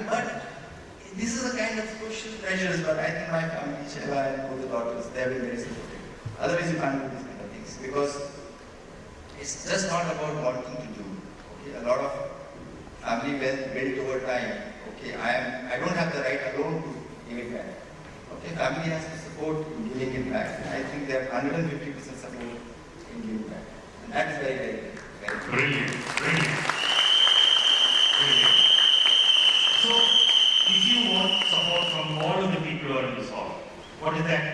But this is a kind of social pressures, but I think my family, Sheva and both the daughters, they have been very supportive. Otherwise you can't do these kind of things because it's just not about wanting to do. Okay? A lot of family wealth built over time. Okay, I don't have the right alone to give it back. Okay, family has to support in giving it back. I think they have 150% support in giving back. And that is very Brilliant. So, if you want support from all of the people who are in this hall, what is that?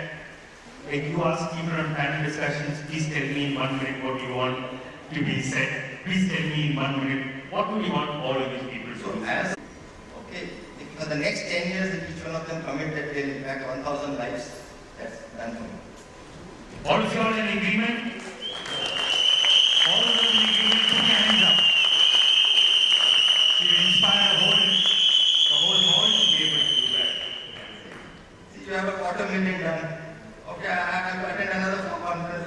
Like you ask people on panel discussions, please tell me in 1 minute what you want to be said. Please tell me in 1 minute what would you want all of these people to do. Okay, if for the next 10 years, if each one of them commit that they'll impact 1,000 lives, that's done for me. All of you are in agreement? All of us in agreement, put your hands up. You inspire the whole hall to be able to do that. See, you have a 250,000 done. Okay, I have to attend another conference.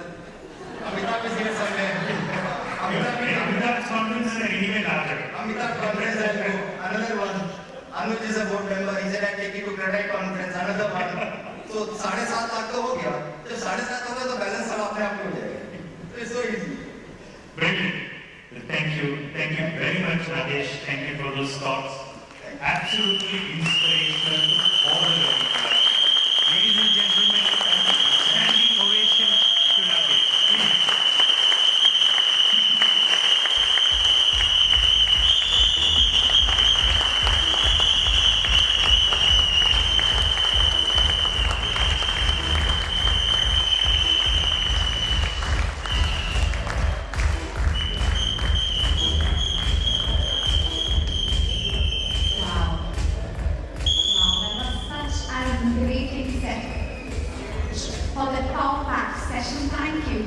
Amitabh is here somewhere. Amitabh's conference is anyway larger. Amitabh conference, I'll go. Another one. Anuj is a board member. He said, I'll take you to TRRAIN conference. Another one. So, 7.5 lakh तो हो गया. जब 7.5 होगा तो balance सब अपने आप हो जाएगा. So it's so easy. Brilliant. Thank you very much, Rajesh. Thank you for those thoughts. Absolutely inspirational to all of you. Ladies and gentlemen, standing ovation to Rajesh. Please. For the power-packed session. Thank you.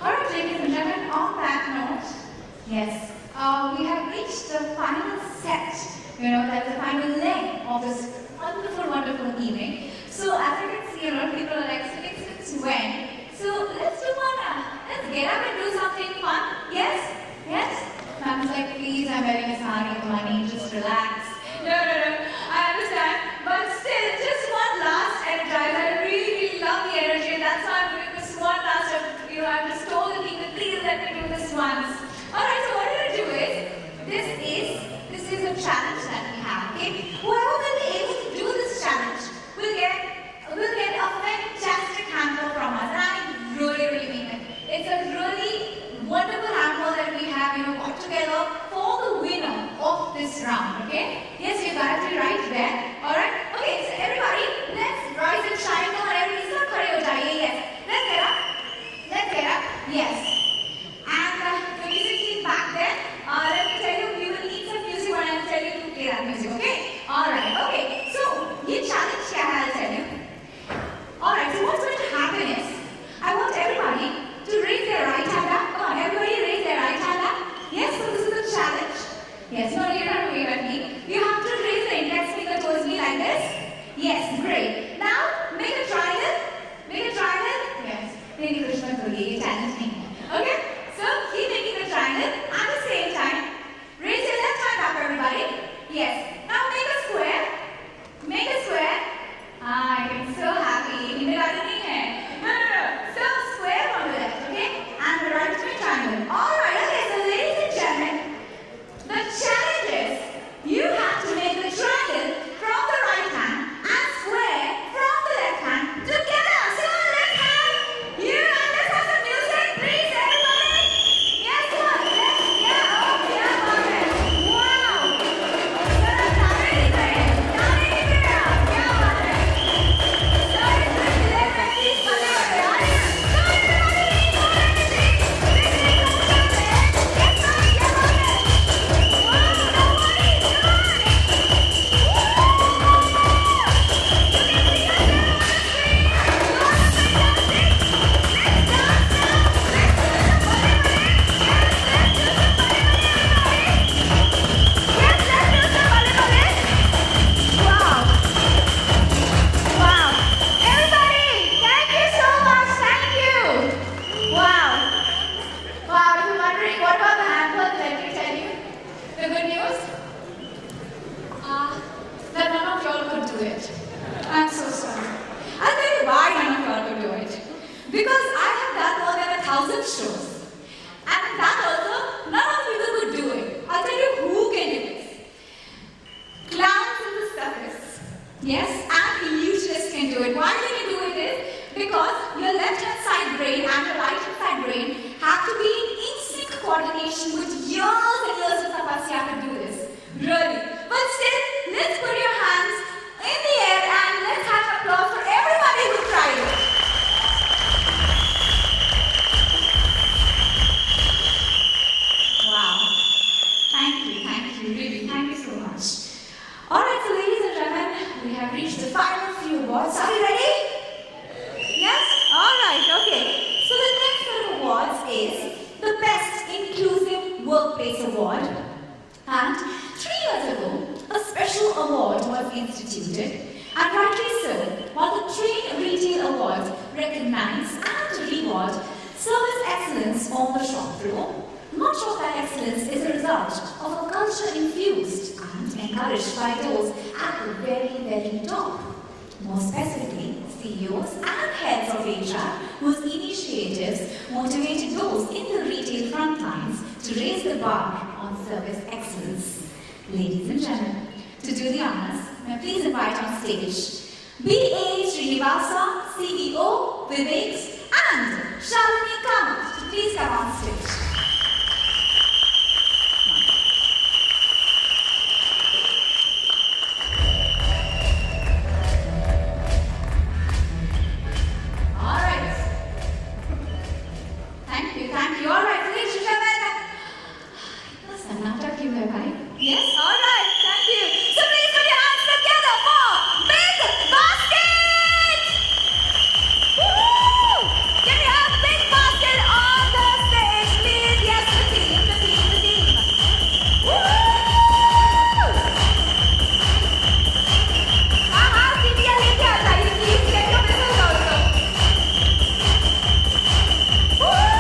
All right, ladies and gentlemen, on that note, yes, we have reached the final set, that's the final leg of this wonderful evening. So as you can see, people are like, since when? So let's do one, let's get up and do something fun. Yes? Ma'am's like, please, I'm wearing a sari, money, just relax. No, I understand, but still, just one last energize. I really love the energy, and that's why I'm doing this one last. I've just told the people, please let me do this once. Alright, so what we're going to do is, this is a challenge that we have, okay? Whoever will be able to do this challenge will get a fantastic hamper from us, and I really mean it. It's a really wonderful hamper that we have, put together for the winner of this round, okay? Yes, you got it right there. Alright? Okay, so everybody, let's rise and shine. Come on, everybody, start khade ho jaiye. Yes. Let's get up. Yes. And the music team back there, let me tell you, we will need some music when I tell you to play that music, okay? Alright, okay. So, ye challenge kya hai, I'll tell you. Alright, so what's going to happen is, I want everybody to raise their right hand up. Come on, everybody raise their right hand up. Yes, so this is the challenge. Yes, no, you don't have to wave at me. You have to raise the index finger towards me like this. Yes, great. Now, make a triangle. Yes. Really Krishna Tuli, talent nahi hai. 1,000 shows. And that also, none of the people could do it. I'll tell you who can do this. Clowns in the circus. Yes, and illusionists can do it. Why can you do it is because your left-hand side brain and your right-hand side brain have to be in in-sync coordination with years and years of tapasya to do this. Really. But still, let's put your hands in the air and let's have an applause for everybody who tried it. Wow. Thank you, really, thank you so much. Alright, so ladies and gentlemen, we have reached the final few awards. Are you ready? Yes? Alright, okay. So the next set of awards is the Best Inclusive Workplace Award. And 3 years ago, a special award was instituted. And rightly so, while the TRRAIN Retail Awards recognize and reward service excellence on the shop floor, much of that excellence is a result of a culture infused and encouraged by those at the very, very top. More specifically, CEOs and heads of HR whose initiatives motivated those in the retail front lines to raise the bar on service excellence. Ladies and gentlemen, to do the honors, may I please invite on stage B.A. Srinivasa, CEO, Viveks, and Shalini Kamath to please come on stage. Yes, all right, thank you. So please put your hands together for Big Basket! Woohoo! Can we have Big Basket on the stage, please? Yes, the team. Woohoo! CBL लेके आ जाइए, please get your whistles also. Woohoo!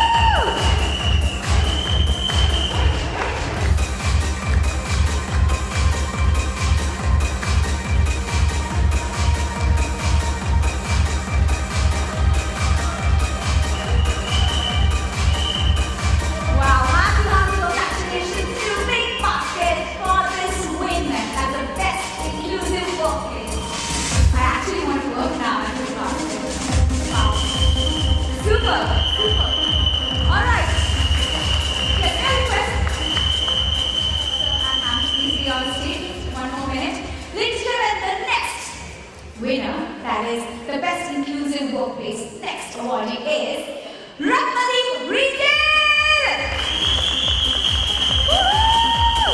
Winner, that is the Best Inclusive Workplace. Next awardee is Ratnadeep Retail! Woohoo!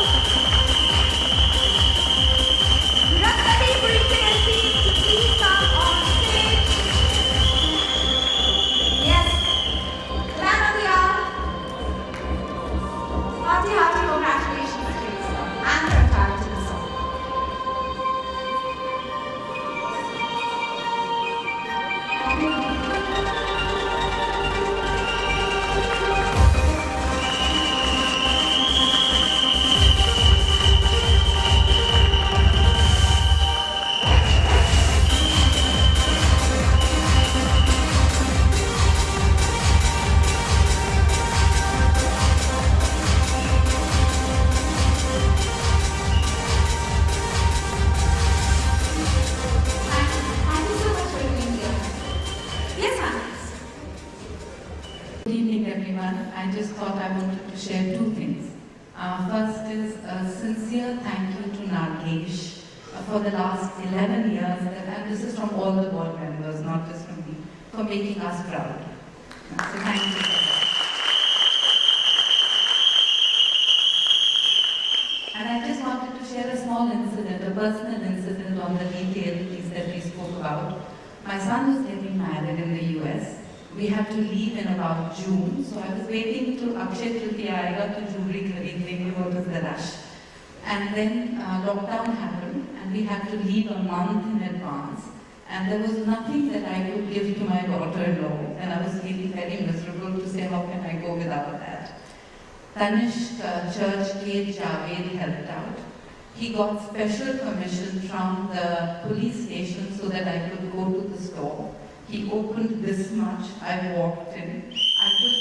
Ratnadeep Retail team to please come on stage. Yes, man of the hour. Hearty congratulations to you, sir, and your entire team, sir. Good evening, everyone. I just thought I wanted to share 2 things. First is a sincere thank you to Nagesh for the last 11 years, and this is from all the board members, not just from me, for making us proud. So thank you for that. And I just wanted to share a small incident, a personal incident on the retail piece that we spoke about. My son was getting married in the US. We had to leave in about June, so I was waiting till Akshay Tritiya aayega to jewelry khareedne what was the rush. And then lockdown happened and we had to leave a month in advance. And there was nothing that I could give to my daughter-in-law, and I was really very miserable to say, how can I go without that? Tanishq Church K. Javed helped out. He got special permission from the police station so that I could go to the store. He opened this much, I walked in. I could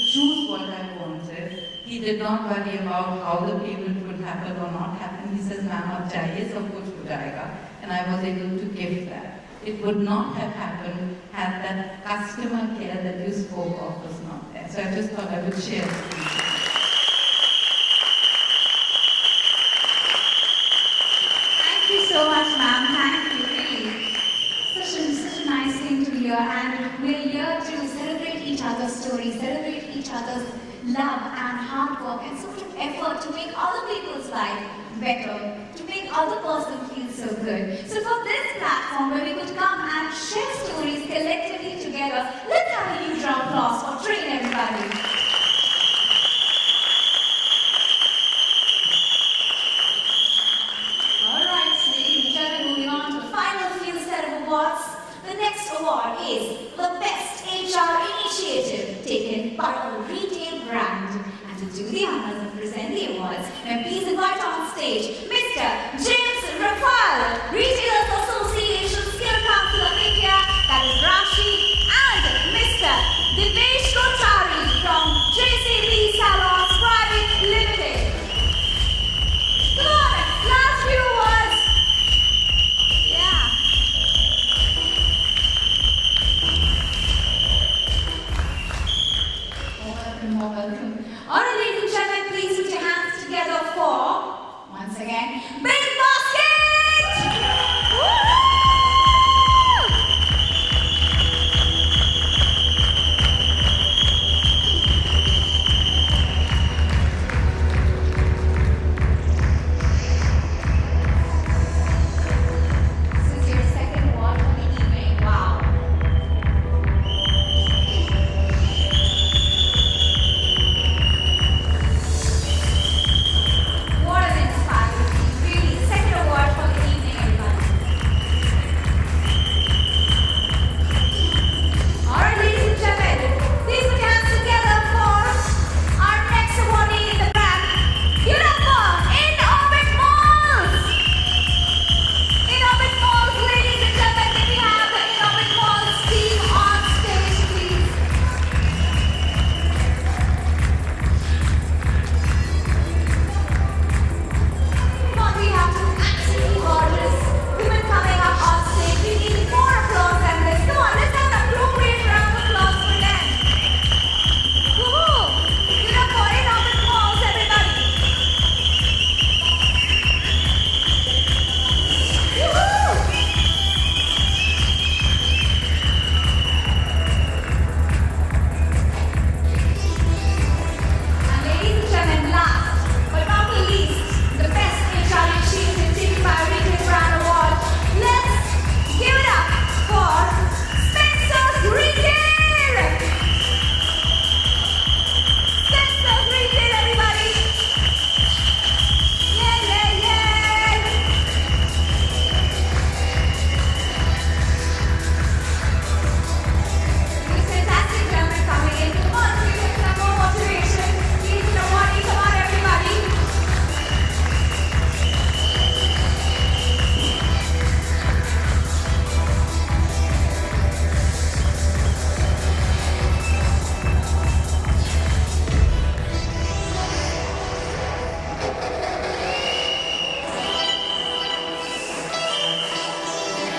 He did not worry about how the payment would happen or not happen. He says, ma'am, aap jaiye, sab kuch ho jayega. And I was able to give that. It would not have happened had that customer care that you spoke of was not there. So I just thought I would share this. Thank you so much, ma'am. Thank you, really. Such a nice thing to hear. And we're here to celebrate each other's stories, celebrate each other's love and hard work and so much effort to make other people's life better, to make other person feel so good. So for this platform where we could come and share stories collectively together, let's have a huge round of applause for TRRAIN, everybody. Alright, ladies and gentlemen, moving on to the final few set of awards. The next award is the Best HR Initiative, taken by a retail brand. And to do the honors and present the awards, may I please invite on stage Mr. James Rafal, Retailers Association Skill Council of India, that is Rashi, and Mr. Divesh Kochari from JCB Salons Private Limited. Come on, last few words. Yeah. More welcome. Alright, ladies and gentlemen, please put your hands together for, once again, Big Basket! Woo! This is your second award for the evening. Wow. What an inspiring, really, second award for the evening, everybody. Alright, ladies and gentlemen, please put your hands together for our next awardee in the brand. Give it up for In Orbit Malls! In Orbit Malls, ladies and gentlemen, can we have the In Orbit Malls team on stage, please? Come on, we have two absolutely gorgeous women coming up on stage. We need more applause than this. Come on, let's have an appropriate round of applause for them. Woohoo! Give it up for In Orbit Malls, everybody. Woohoo! And ladies and gentlemen, last but not the least, the Best HR Initiative taken by a Retail Brand Award. Let's give it up for Spencer's Retail! Spencer's Retail, everybody! Yeah, yeah, yeah! These fantastic gentlemen coming in. Come on, we get some more motivation. Please, awardee, come on, everybody.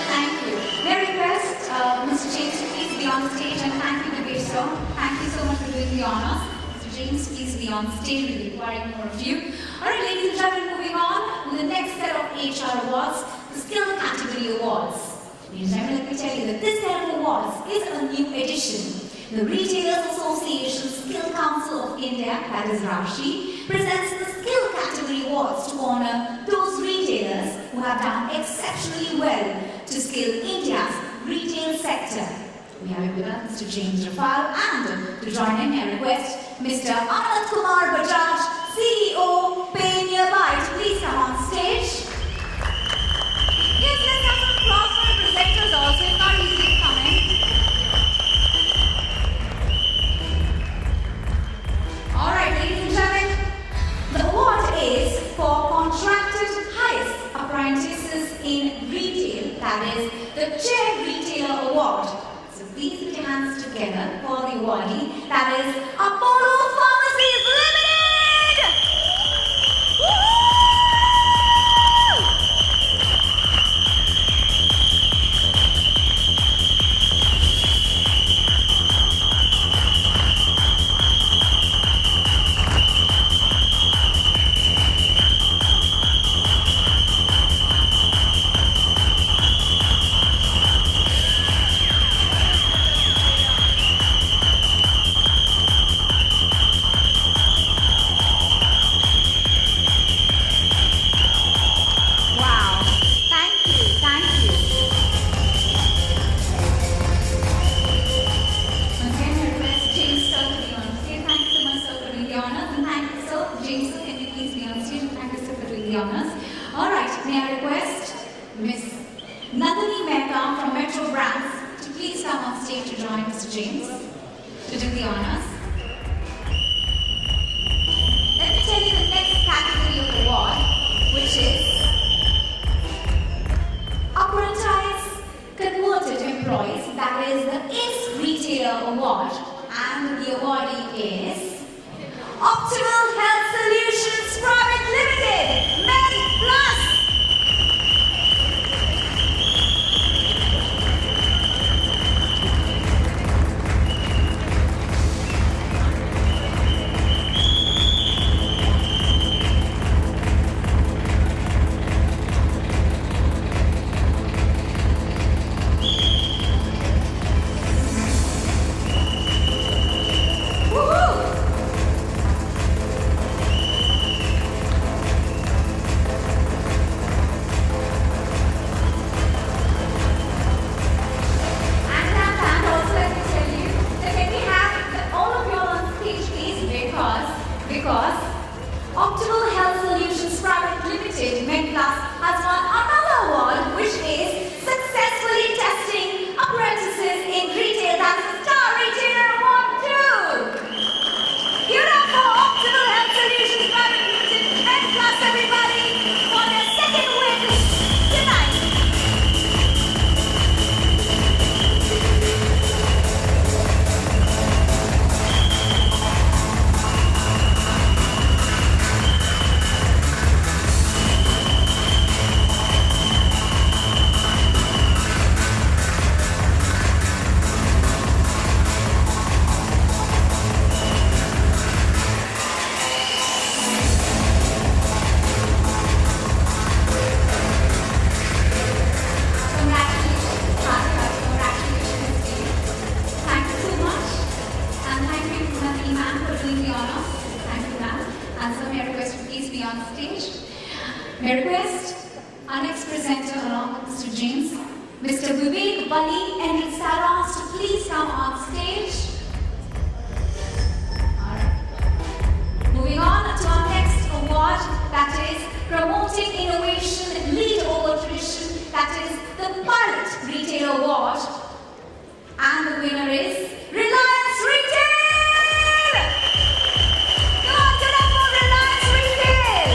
Thank you. May I request Mr. James to please be on the stage, and thank you, Divesh sir. Thank you so much for doing the honors. Mr. James, please be on stage. We'll be requiring more of you. Alright, ladies and gentlemen, moving on with the next set of HR awards, the Skill Category Awards. Ladies and gentlemen, let me tell you that this set of awards is a new addition. The Retailers Association Skill Council of India, that is Rashi, presents the Skill Category Awards to honor those retailers who have done exceptionally well to scale India's retail sector. We have it with us Mr. James Rafal, and to join in, I request Mr. Anand Kumar Bajaj, CEO, Pay Nearby, to please come on stage. Yes, let's have some applause for the presenters also. It's not easy to come in. Alright, ladies and gentlemen, the award is for contracted highest apprentices in retail, that is the Chair Retailer Award. So please put your hands together for the awardee, that is Apollo Pharmacies Limited! Because Optimal Health Solutions Private Limited, MedPlus, has won another award, which is successfully testing apprentices in retail. That's the Star Retailer Award 2. Give it up for Optimal Health Solutions Private Limited, MedPlus, everybody, for their second win tonight. May I request our next presenter along with Mr. James, Mr. Vivek Bali and Saras to please come on stage. Alright. Moving on to our next award, that is Promoting Innovation, Lead Over Tradition, that is the Pilot Retail Award. And the winner is Reliance Retail! Come on, get up for Reliance Retail!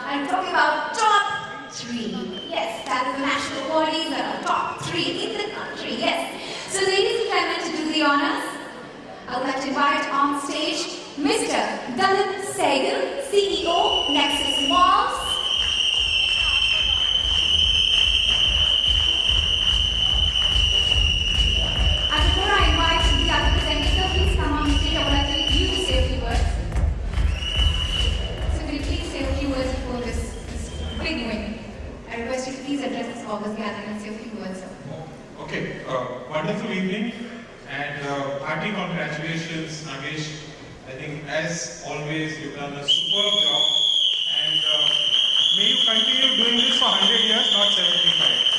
I'm talking about top 3. Yes, that is the national bodies that are top 3 in the country. Yes. So ladies and gentlemen, to do the honors, I would like to invite on stage Mr. Dalit Sehgal, CEO, Nexus Malls. And before I invite the other presenter, please come on stage. I would like you to say a few words. So will you please say a few words before this big win? I request you to please address this August gathering and say a few words. Okay, wonderful evening and hearty congratulations, Nagesh. I think as always you've done a superb job and may you continue doing this for 100 years, not 75.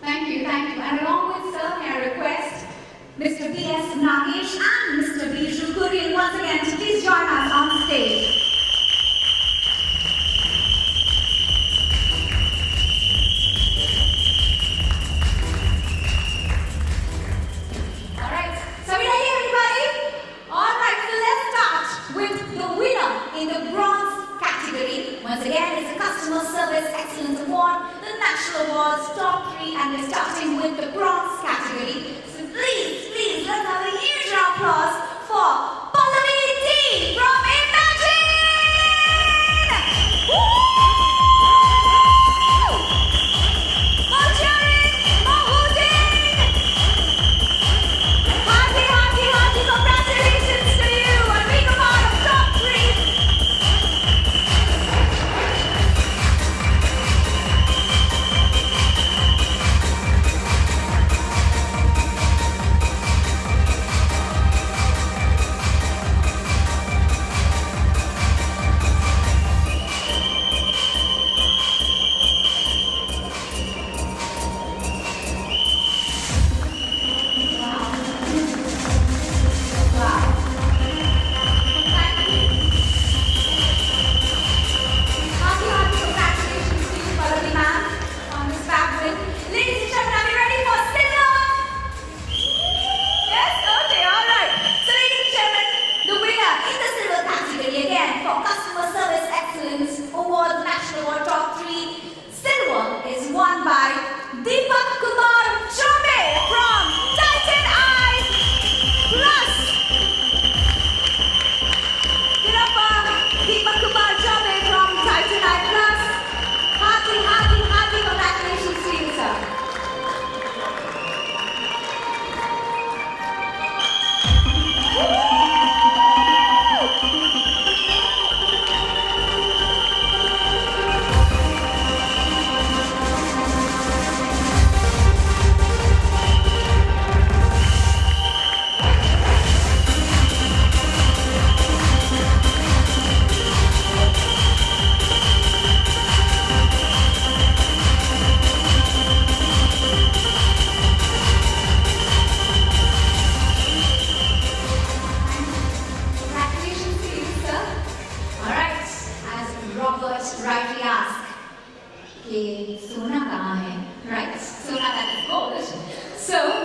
Thank you. And along with sir, may I request Mr. B.S. Nagesh and Mr. Bijou Kurian once again to please join us on stage. Once again, it's the Customer Service Excellence Award, the National Awards Top 3, and we're starting with the bronze category. So please, let's have a huge applause for Pallavi T from Imagine! Mojarin Mahudin! Hearty congratulations to you on being a part of Top 3.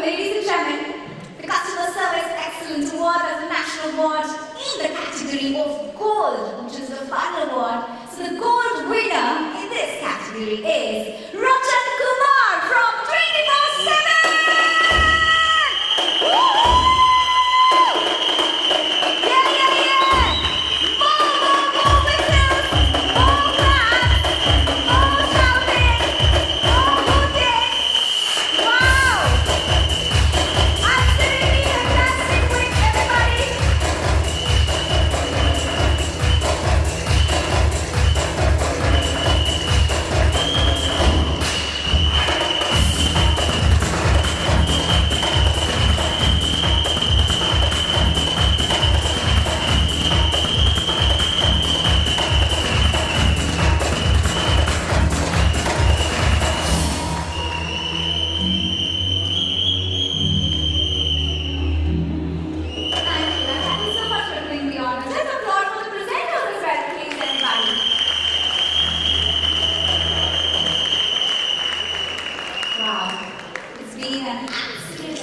ladies and gentlemen, the Customer Service Excellence Award is the national award in the category of gold, which is the final award. So the gold winner in this category is Ratan Kumar from 24/7!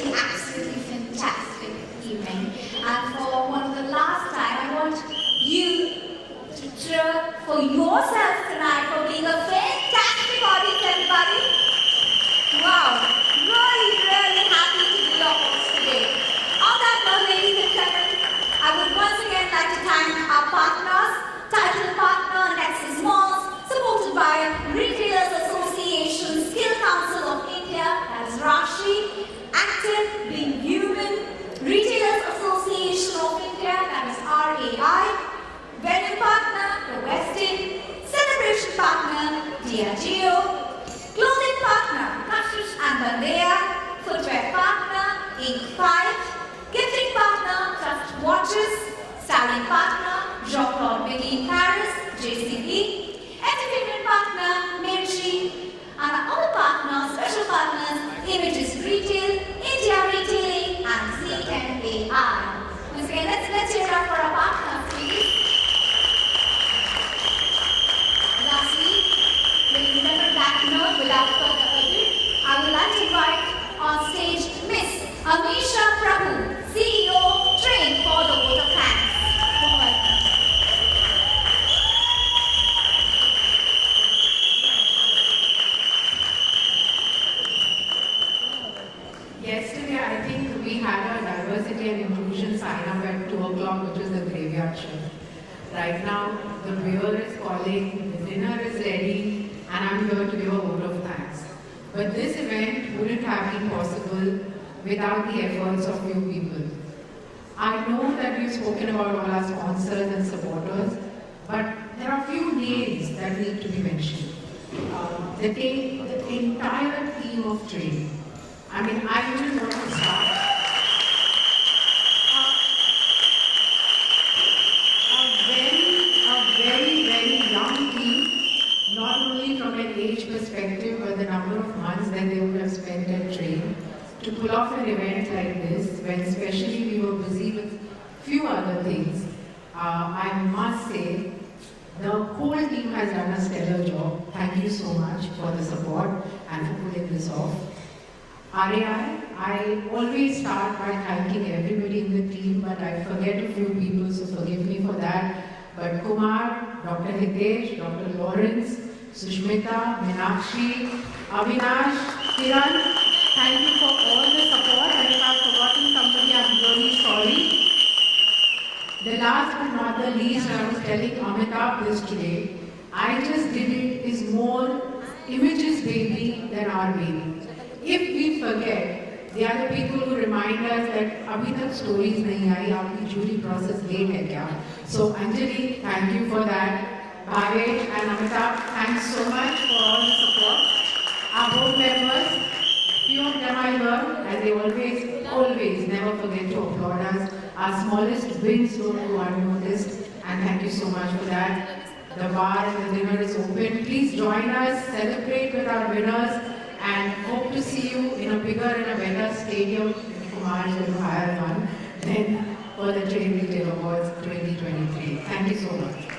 Absolutely fantastic evening. And for one of the last time, I want you to cheer for yourself tonight for being a fantastic audience, everybody. Wow, really happy to be your host today. On that note, ladies and gentlemen, I would once again like to thank our partners, title partner Nexus Malls, supported by Retailers Association, Skill Council of India, that is Rashi, Active Being Human, Retailers Association of India, that is RAI, Venue Partner, the West End, Celebration Partner, Diageo, Clothing Partner, Kashish and Bandeya, Footwear Partner, Inc. 5, Gifting Partner, Trust Watches, Styling Partner, Jean-Claude Mini Paris, JCB, Entertainment Partner, Mirchi, and our other partners, special partners, Images Retail, India Retailing, and CNAI. Once again, let's hear it up for our partners, please. Lastly, we'll remember that note without further ado. I would like to invite on stage Miss Amisha Prabhu, CEO, TRRAIN, for the vote of thanks. Yesterday, I think we had a diversity and inclusion sign up at 2 o'clock, which is the graveyard shift. Right now, the brewer is calling, the dinner is ready, and I'm here to give a vote of thanks. But this event wouldn't have been possible without the efforts of few people. I know that we've spoken about all our sponsors and supporters, but there are few names that need to be mentioned. The entire team of TRRAIN. I mean, I wouldn't want to start. A very young team, not only from an age perspective, but the number of months that they would have spent at TRRAIN to pull off an event like this, when especially we were busy with few other things. I must say, the whole team has done a stellar job. Thank you so much for the support and for pulling this off. RAI, I always start by thanking everybody in the team, but I forget a few people, so forgive me for that. But Kumar, Dr. Hitesh, Dr. Lawrence, Sushmita, Meenakshi, Avinash, Kiran, thank you for all the support, and if I've forgotten somebody, I'm really sorry. The last but not the least, I was telling Amitabh this today, I just did it is more Images baby than our baby. If we forget, they are the people who remind us that abhi tak stories nahi aayi, aapki jury process late hai kya. So Anjali, thank you for that. Bhavesh and Amitabh, thanks so much for all the support. Our board members, few of them I heard, and they always never forget to applaud us. Our smallest wins don't go unnoticed, and thank you so much for that. The bar and the dinner is open. Please join us, celebrate with our winners, and hope to see you in a bigger and a better stadium. Kumar is going to hire one, then for the TRRAIN Retail Awards 2023. Thank you so much.